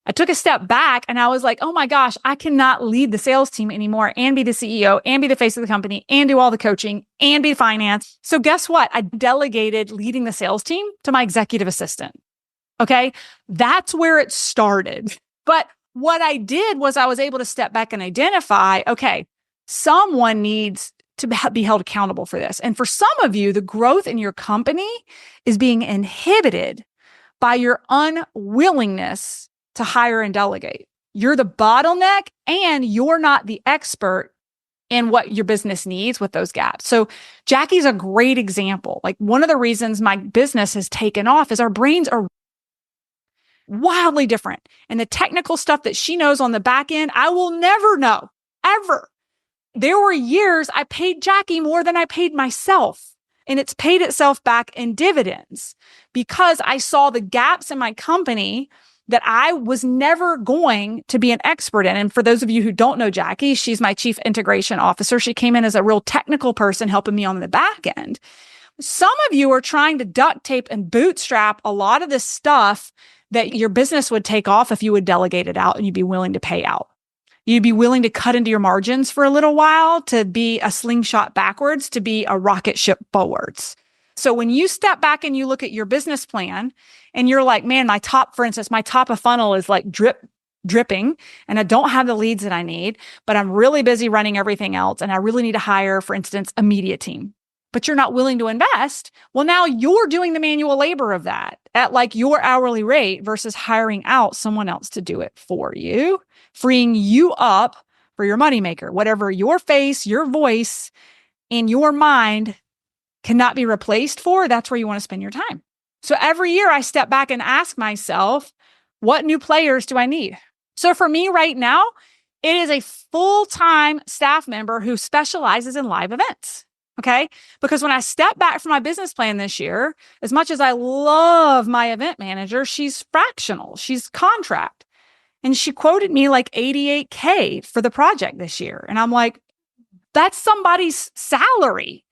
I took a step back and I was like, oh my gosh, I cannot lead the sales team anymore and be the CEO and be the face of the company and do all the coaching and be finance. So guess what? I delegated leading the sales team to my executive assistant. Okay. That's where it started. But what I did was I was able to step back and identify, okay, someone needs to be held accountable for this. And for some of you, the growth in your company is being inhibited by your unwillingness to hire and delegate. You're the bottleneck and you're not the expert in what your business needs with those gaps. So Jackie's a great example. Like one of the reasons my business has taken off is our brains are wildly different. And the technical stuff that she knows on the back end, I will never know, ever. There were years I paid Jackie more than I paid myself. And it's paid itself back in dividends because I saw the gaps in my company that I was never going to be an expert in. And for those of you who don't know Jackie, she's my chief integration officer. She came in as a real technical person helping me on the back end. Some of you are trying to duct tape and bootstrap a lot of this stuff that your business would take off if you would delegate it out and you'd be willing to pay out. You'd be willing to cut into your margins for a little while to be a slingshot backwards, to be a rocket ship forwards. So when you step back and you look at your business plan and you're like, man, for instance, my top of funnel is like dripping and I don't have the leads that I need, but I'm really busy running everything else. And I really need to hire, for instance, a media team, but you're not willing to invest. Well, now you're doing the manual labor of that at like your hourly rate versus hiring out someone else to do it for you, freeing you up for your moneymaker, whatever your face, your voice, and your mind cannot be replaced for, that's where you want to spend your time. So every year I step back and ask myself, what new players do I need? So for me right now, it is a full-time staff member who specializes in live events. Okay. Because when I step back from my business plan this year, as much as I love my event manager, she's fractional, she's contract. And she quoted me like $88K for the project this year. And I'm like, that's somebody's salary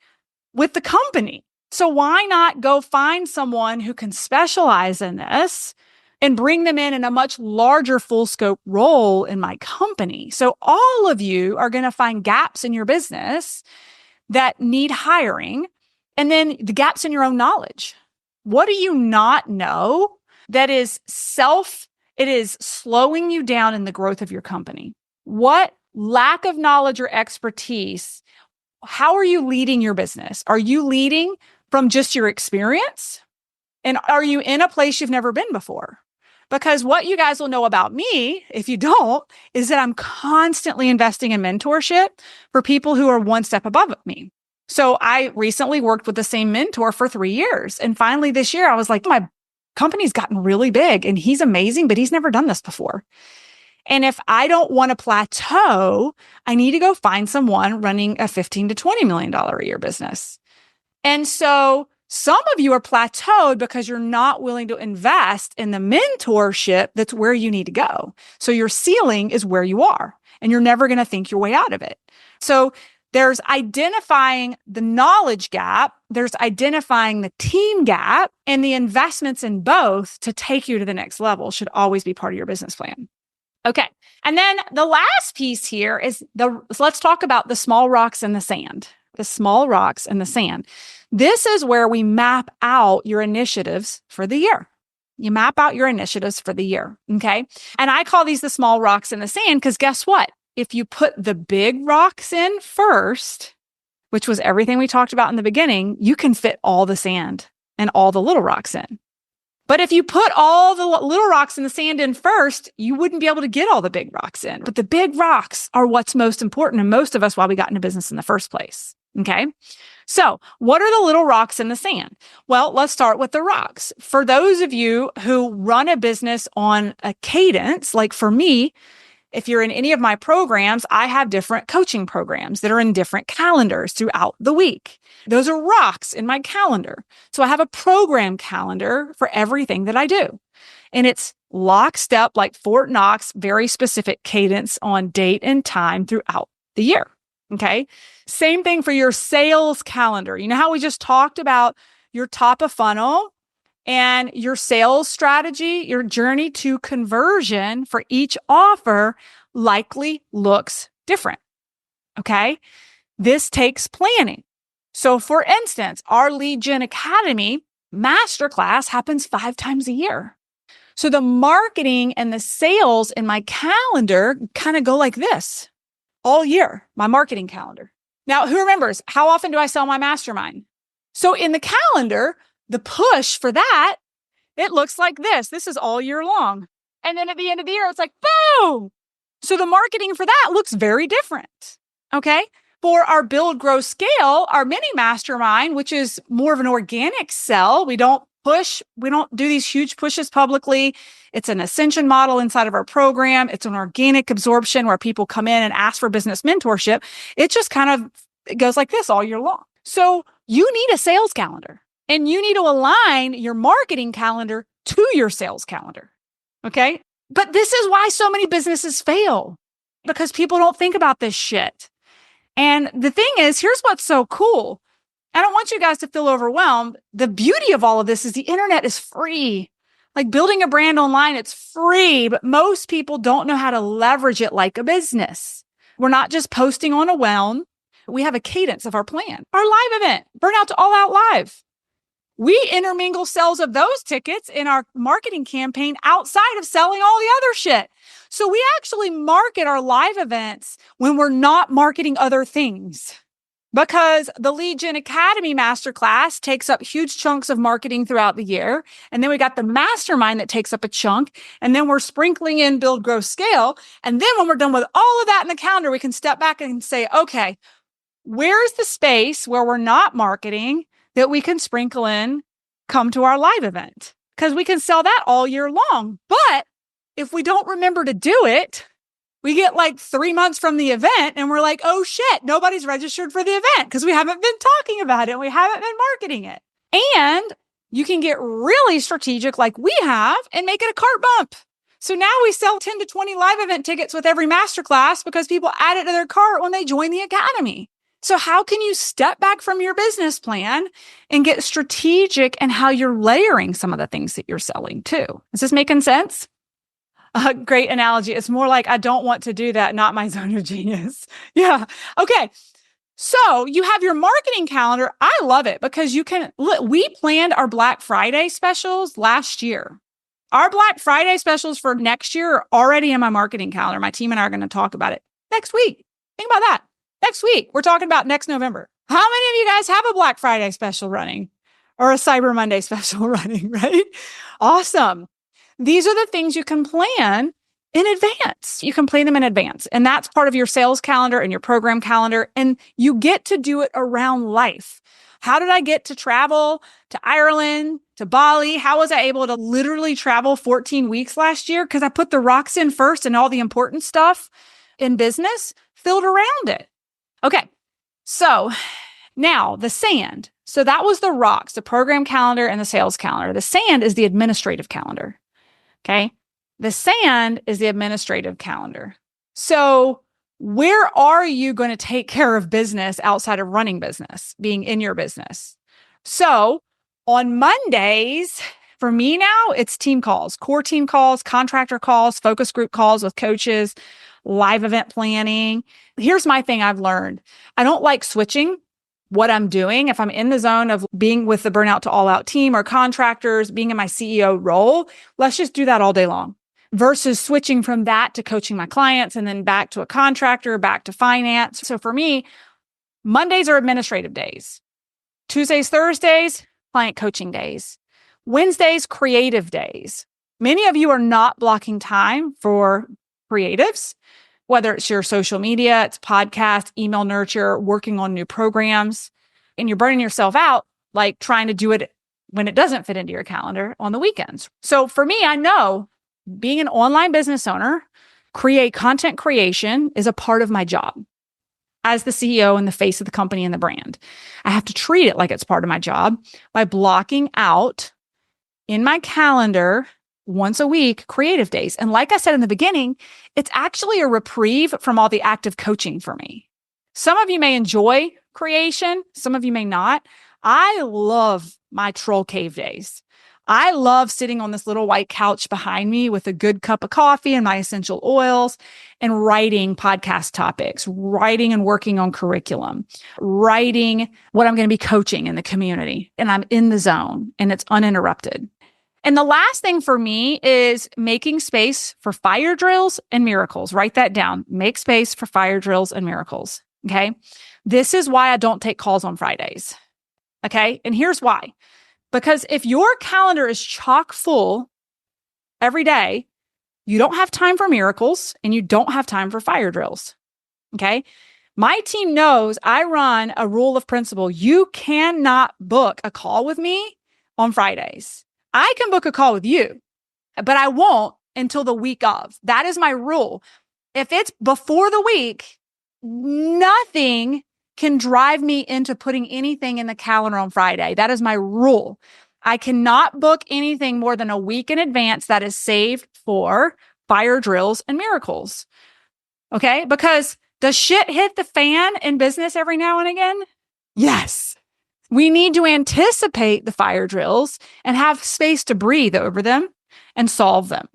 with the company. So why not go find someone who can specialize in this and bring them in a much larger full scope role in my company? So all of you are going to find gaps in your business that need hiring, and then the gaps in your own knowledge. What do you not know that is it is slowing you down in the growth of your company? What lack of knowledge or expertise? How are you leading your business? Are you leading from just your experience? And are you in a place you've never been before? Because what you guys will know about me, if you don't, is that I'm constantly investing in mentorship for people who are one step above me. So I recently worked with the same mentor for 3 years. And finally this year, I was like, my company's gotten really big and he's amazing, but he's never done this before. And if I don't want to plateau, I need to go find someone running a $15 to $20 million a year business. And so some of you are plateaued because you're not willing to invest in the mentorship that's where you need to go. So your ceiling is where you are, and you're never going to think your way out of it. So there's identifying the knowledge gap, there's identifying the team gap, and the investments in both to take you to the next level should always be part of your business plan. Okay. And then the last piece here is so let's talk about the small rocks in the sand. The small rocks in the sand. This is where we map out your initiatives for the year. You map out your initiatives for the year. Okay. And I call these the small rocks in the sand because guess what? If you put the big rocks in first, which was everything we talked about in the beginning, you can fit all the sand and all the little rocks in. But if you put all the little rocks in the sand in first, you wouldn't be able to get all the big rocks in. But the big rocks are what's most important to most of us why we got into business in the first place. Okay. So what are the little rocks in the sand? Well, let's start with the rocks. For those of you who run a business on a cadence, like for me, if you're in any of my programs, I have different coaching programs that are in different calendars throughout the week. Those are rocks in my calendar. So I have a program calendar for everything that I do. And it's lockstep, like Fort Knox, very specific cadence on date and time throughout the year. Okay. Same thing for your sales calendar. You know how we just talked about your top of funnel And your sales strategy, your journey to conversion for each offer likely looks different. Okay. This takes planning. So for instance, our Lead Gen Academy masterclass happens 5 times a year. So the marketing and the sales in my calendar kind of go like this all year, my marketing calendar. Now, who remembers how often do I sell my mastermind? So in the calendar, the push for that, it looks like this. This is all year long. And then at the end of the year, it's like, boom. So the marketing for that looks very different. Okay. For our build, grow, scale, our mini mastermind, which is more of an organic sell, we don't push, we don't do these huge pushes publicly. It's an ascension model inside of our program. It's an organic absorption where people come in and ask for business mentorship. It just it goes like this all year long. So you need a sales calendar and you need to align your marketing calendar to your sales calendar. Okay. But this is why so many businesses fail, because people don't think about this shit. And the thing is, here's what's so cool. I don't want you guys to feel overwhelmed. The beauty of all of this is the internet is free. Like building a brand online, it's free, but most people don't know how to leverage it like a business. We're not just posting on a whelm. We have a cadence of our plan. Our live event, Burnout to All Out Live. We intermingle sales of those tickets in our marketing campaign outside of selling all the other shit. So we actually market our live events when we're not marketing other things. Because the Lead Gen Academy Masterclass takes up huge chunks of marketing throughout the year. And then we got the mastermind that takes up a chunk. And then we're sprinkling in build, grow, scale. And then when we're done with all of that in the calendar, we can step back and say, okay, where's the space where we're not marketing that we can sprinkle in, come to our live event? Because we can sell that all year long. But if we don't remember to do it, we get like 3 months from the event and we're like, oh shit, nobody's registered for the event because we haven't been talking about it. And we haven't been marketing it. And you can get really strategic like we have and make it a cart bump. So now we sell 10 to 20 live event tickets with every masterclass because people add it to their cart when they join the academy. So how can you step back from your business plan and get strategic in how you're layering some of the things that you're selling too? Is this making sense? A great analogy. It's more like, I don't want to do that, not my zone of genius. Yeah. Okay. So you have your marketing calendar. I love it because we planned our Black Friday specials last year. Our Black Friday specials for next year are already in my marketing calendar. My team and I are going to talk about it next week. Think about that. Next week, we're talking about next November. How many of you guys have a Black Friday special running or a Cyber Monday special running, right? Awesome. These are the things you can plan in advance. You can plan them in advance. And that's part of your sales calendar and your program calendar. And you get to do it around life. How did I get to travel to Ireland, to Bali? How was I able to literally travel 14 weeks last year? Because I put the rocks in first and all the important stuff in business filled around it. Okay, so now the sand. So that was the rocks, the program calendar and the sales calendar. The sand is the administrative calendar. Okay, the sand is the administrative calendar. So where are you going to take care of business outside of running business, being in your business? So on Mondays, for me now, it's team calls, core team calls, contractor calls, focus group calls with coaches, live event planning. Here's my thing I've learned. I don't like switching what I'm doing. If I'm in the zone of being with the Burnout to All Out team or contractors, being in my CEO role, let's just do that all day long versus switching from that to coaching my clients and then back to a contractor, back to finance. So for me, Mondays are administrative days. Tuesdays, Thursdays, client coaching days. Wednesdays, creative days. Many of you are not blocking time for creatives, whether it's your social media, it's podcast, email nurture, working on new programs, and you're burning yourself out, like trying to do it when it doesn't fit into your calendar on the weekends. So for me, I know being an online business owner, content creation is a part of my job as the CEO and the face of the company and the brand. I have to treat it like it's part of my job by blocking out in my calendar once a week, creative days. And like I said in the beginning, it's actually a reprieve from all the active coaching for me. Some of you may enjoy creation. Some of you may not. I love my troll cave days. I love sitting on this little white couch behind me with a good cup of coffee and my essential oils and writing podcast topics, writing and working on curriculum, writing what I'm going to be coaching in the community. And I'm in the zone and it's uninterrupted. And the last thing for me is making space for fire drills and miracles. Write that down. Make space for fire drills and miracles. Okay. This is why I don't take calls on Fridays. Okay. And here's why. Because if your calendar is chock full every day, you don't have time for miracles and you don't have time for fire drills. Okay. My team knows I run a rule of principle. You cannot book a call with me on Fridays. I can book a call with you, but I won't until the week of. That is my rule. If it's before the week, nothing can drive me into putting anything in the calendar on Friday. That is my rule. I cannot book anything more than a week in advance that is saved for fire drills and miracles. Okay? Because does shit hit the fan in business every now and again? Yes. We need to anticipate the fire drills and have space to breathe over them and solve them.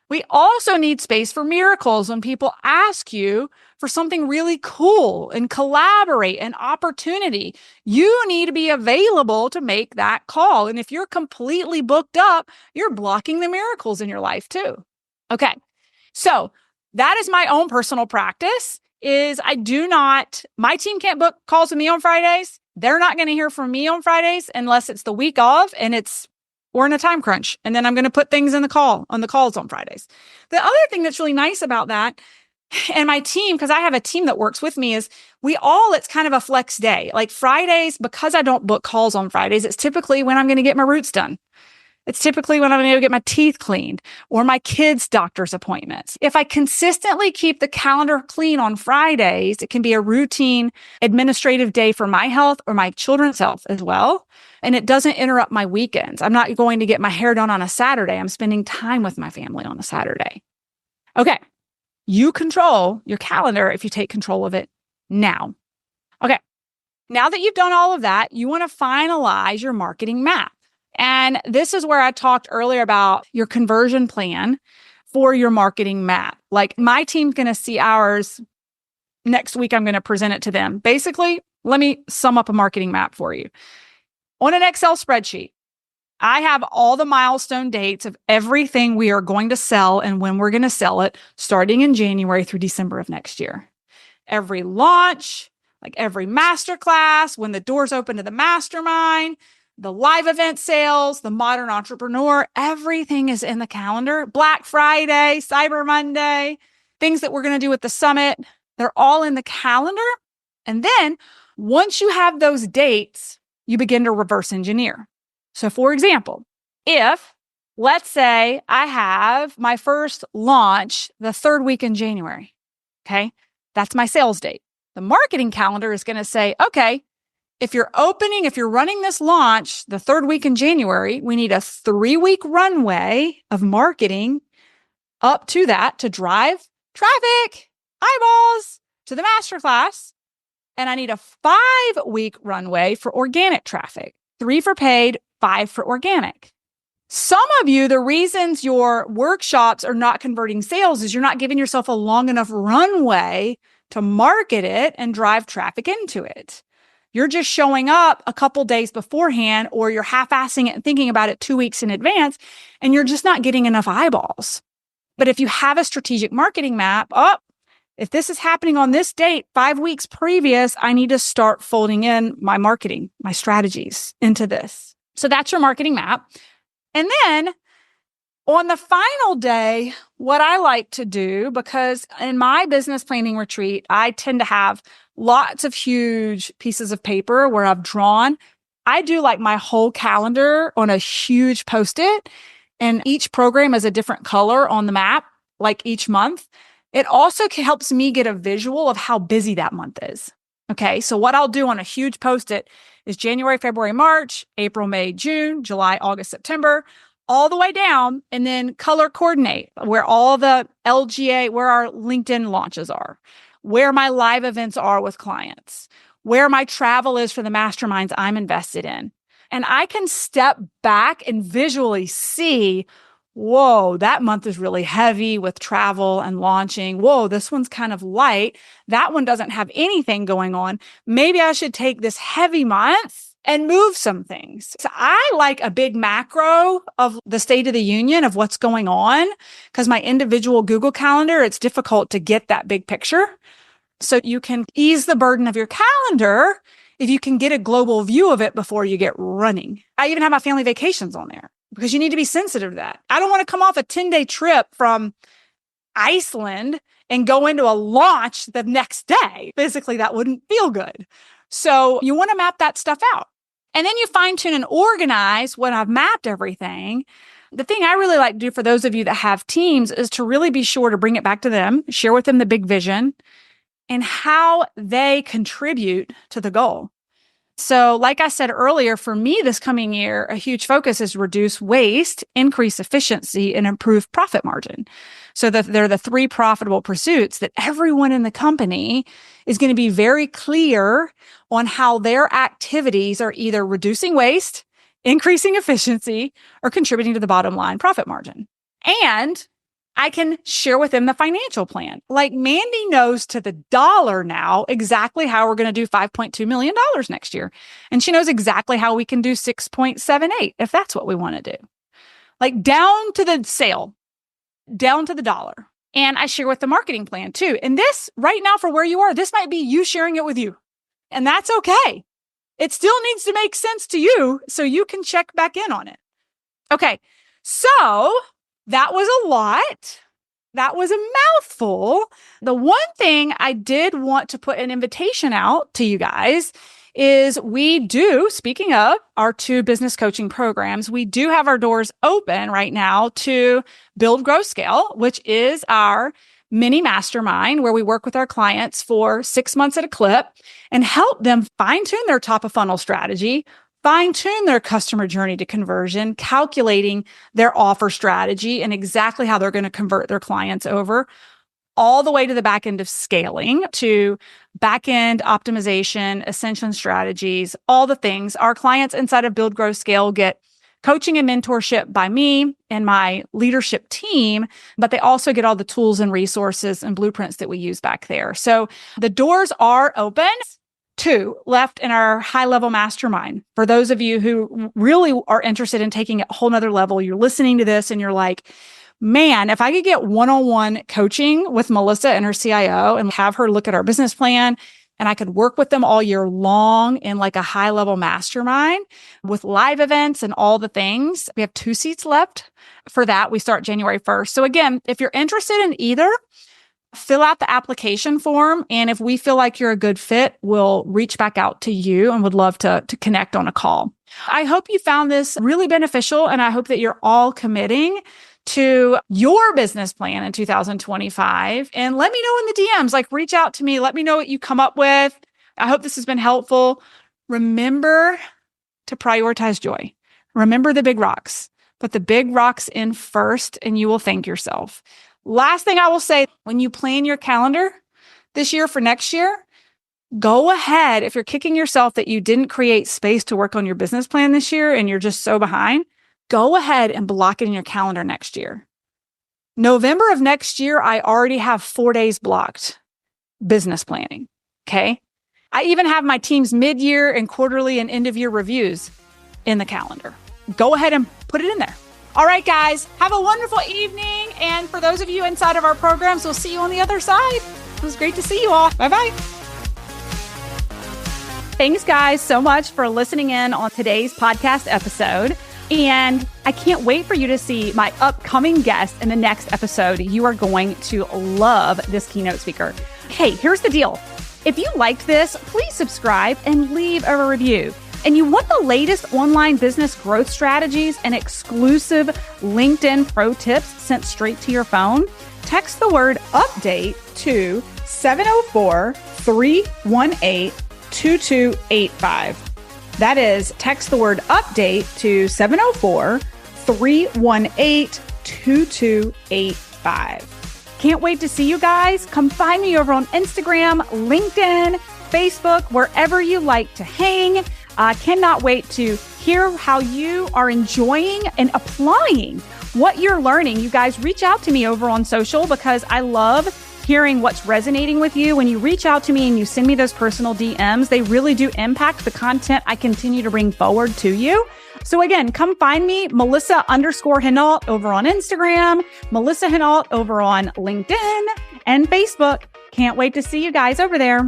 We also need space for miracles when people ask you for something really cool and collaborate and opportunity. You need to be available to make that call. And if you're completely booked up, you're blocking the miracles in your life too. Okay. So that is my own personal practice is my team can't book calls with me on Fridays. They're not going to hear from me on Fridays unless it's the week of and we're in a time crunch. And then I'm going to put things on the calls on Fridays. The other thing that's really nice about that and my team, because I have a team that works with me, is it's kind of a flex day. Like Fridays, because I don't book calls on Fridays, it's typically when I'm going to get my roots done. It's typically when I'm going to get my teeth cleaned or my kids' doctor's appointments. If I consistently keep the calendar clean on Fridays, it can be a routine administrative day for my health or my children's health as well. And it doesn't interrupt my weekends. I'm not going to get my hair done on a Saturday. I'm spending time with my family on a Saturday. Okay. You control your calendar if you take control of it now. Okay. Now that you've done all of that, you want to finalize your marketing map. And this is where I talked earlier about your conversion plan for your marketing map. Like my team's going to see ours next week. I'm going to present it to them. Basically, let me sum up a marketing map for you. On an Excel spreadsheet, I have all the milestone dates of everything we are going to sell and when we're going to sell it starting in January through December of next year. Every launch, like every masterclass, when the doors open to the mastermind, the live event sales, the modern entrepreneur, everything is in the calendar. Black Friday, Cyber Monday, things that we're going to do with the summit, they're all in the calendar. And then once you have those dates, you begin to reverse engineer. So for example, if let's say I have my first launch the third week in January, okay, that's my sales date. The marketing calendar is going to say, okay, if you're running this launch the third week in January, we need a 3-week runway of marketing up to that to drive traffic, eyeballs to the masterclass. And I need a 5-week runway for organic traffic, 3 for paid, 5 for organic. Some of you, the reasons your workshops are not converting sales is you're not giving yourself a long enough runway to market it and drive traffic into it. You're just showing up a couple days beforehand, or you're half-assing it and thinking about it 2 weeks in advance, and you're just not getting enough eyeballs. But if you have a strategic marketing map, if this is happening on this date, 5 weeks previous, I need to start folding in my marketing, my strategies into this. So that's your marketing map. And then on the final day, what I like to do, because in my business planning retreat, I tend to have lots of huge pieces of paper where I've drawn. I do like my whole calendar on a huge Post-it, and each program is a different color on the map, like each month. It also helps me get a visual of how busy that month is. Okay, so what I'll do on a huge Post-it is January, February, March, April, May, June, July, August, September, all the way down, and then color coordinate where all the LGA, where our LinkedIn launches are, where my live events are with clients, where my travel is for the masterminds I'm invested in. And I can step back and visually see, whoa, that month is really heavy with travel and launching. Whoa, this one's kind of light. That one doesn't have anything going on. Maybe I should take this heavy month and move some things. So I like a big macro of the state of the union of what's going on, because my individual Google Calendar, it's difficult to get that big picture. So you can ease the burden of your calendar if you can get a global view of it before you get running. I even have my family vacations on there, because you need to be sensitive to that. I don't want to come off a 10-day trip from Iceland and go into a launch the next day. Physically, that wouldn't feel good. So you want to map that stuff out. And then you fine tune and organize when I've mapped everything. The thing I really like to do for those of you that have teams is to really be sure to bring it back to them, share with them the big vision and how they contribute to the goal. So like I said earlier, for me this coming year, a huge focus is reduce waste, increase efficiency, and improve profit margin. So that they're the 3 profitable pursuits that everyone in the company is going to be very clear on how their activities are either reducing waste, increasing efficiency, or contributing to the bottom line profit margin. And I can share with them the financial plan. Like Mandy knows to the dollar now exactly how we're going to do $5.2 million next year. And she knows exactly how we can do 6.78 if that's what we want to do. Like down to the sale, down to the dollar. And I share with the marketing plan too. And this right now for where you are, this might be you sharing it with you. And that's okay. It still needs to make sense to you so you can check back in on it. Okay. So that was a lot. That was a mouthful. The one thing I did want to put an invitation out to you guys is we do, speaking of our 2 business coaching programs, we do have our doors open right now to Build, Grow, Scale, which is our mini mastermind where we work with our clients for 6 months at a clip and help them fine tune their top of funnel strategy, fine tune their customer journey to conversion, calculating their offer strategy and exactly how they're going to convert their clients over, all the way to the back end of scaling, to back end optimization, ascension strategies, all the things. Our clients inside of Build, Grow, Scale get coaching and mentorship by me and my leadership team, but they also get all the tools and resources and blueprints that we use back there. So the doors are open. 2 left in our high-level mastermind. For those of you who really are interested in taking it a whole nother level, you're listening to this and you're like, man, if I could get one-on-one coaching with Melissa and her CIO and have her look at our business plan, and I could work with them all year long in like a high-level mastermind with live events and all the things. We have 2 seats left for that. We start January 1st. So again, if you're interested in either, fill out the application form. And if we feel like you're a good fit, we'll reach back out to you and would love to connect on a call. I hope you found this really beneficial. And I hope that you're all committing to your business plan in 2025. And let me know in the DMs, like reach out to me. Let me know what you come up with. I hope this has been helpful. Remember to prioritize joy. Remember the big rocks. Put the big rocks in first and you will thank yourself. Last thing I will say, when you plan your calendar this year for next year, go ahead. If you're kicking yourself that you didn't create space to work on your business plan this year and you're just so behind, go ahead and block it in your calendar next year. November of next year, I already have 4 days blocked business planning. Okay. I even have my team's mid-year and quarterly and end-of-year reviews in the calendar. Go ahead and put it in there. All right, guys, have a wonderful evening. And for those of you inside of our programs, we'll see you on the other side. It was great to see you all. Bye-bye. Thanks, guys, so much for listening in on today's podcast episode. And I can't wait for you to see my upcoming guest in the next episode. You are going to love this keynote speaker. Hey, here's the deal. If you liked this, please subscribe and leave a review. And you want the latest online business growth strategies and exclusive LinkedIn pro tips sent straight to your phone? Text the word update to 704-318-2285. That is, text the word update to 704-318-2285. Can't wait to see you guys. Come find me over on Instagram, LinkedIn, Facebook, wherever you like to hang. I cannot wait to hear how you are enjoying and applying what you're learning. You guys reach out to me over on social because I love hearing what's resonating with you. When you reach out to me and you send me those personal DMs, they really do impact the content I continue to bring forward to you. So again, come find me, Melissa_Hinault over on Instagram, Melissa Hinault over on LinkedIn and Facebook. Can't wait to see you guys over there.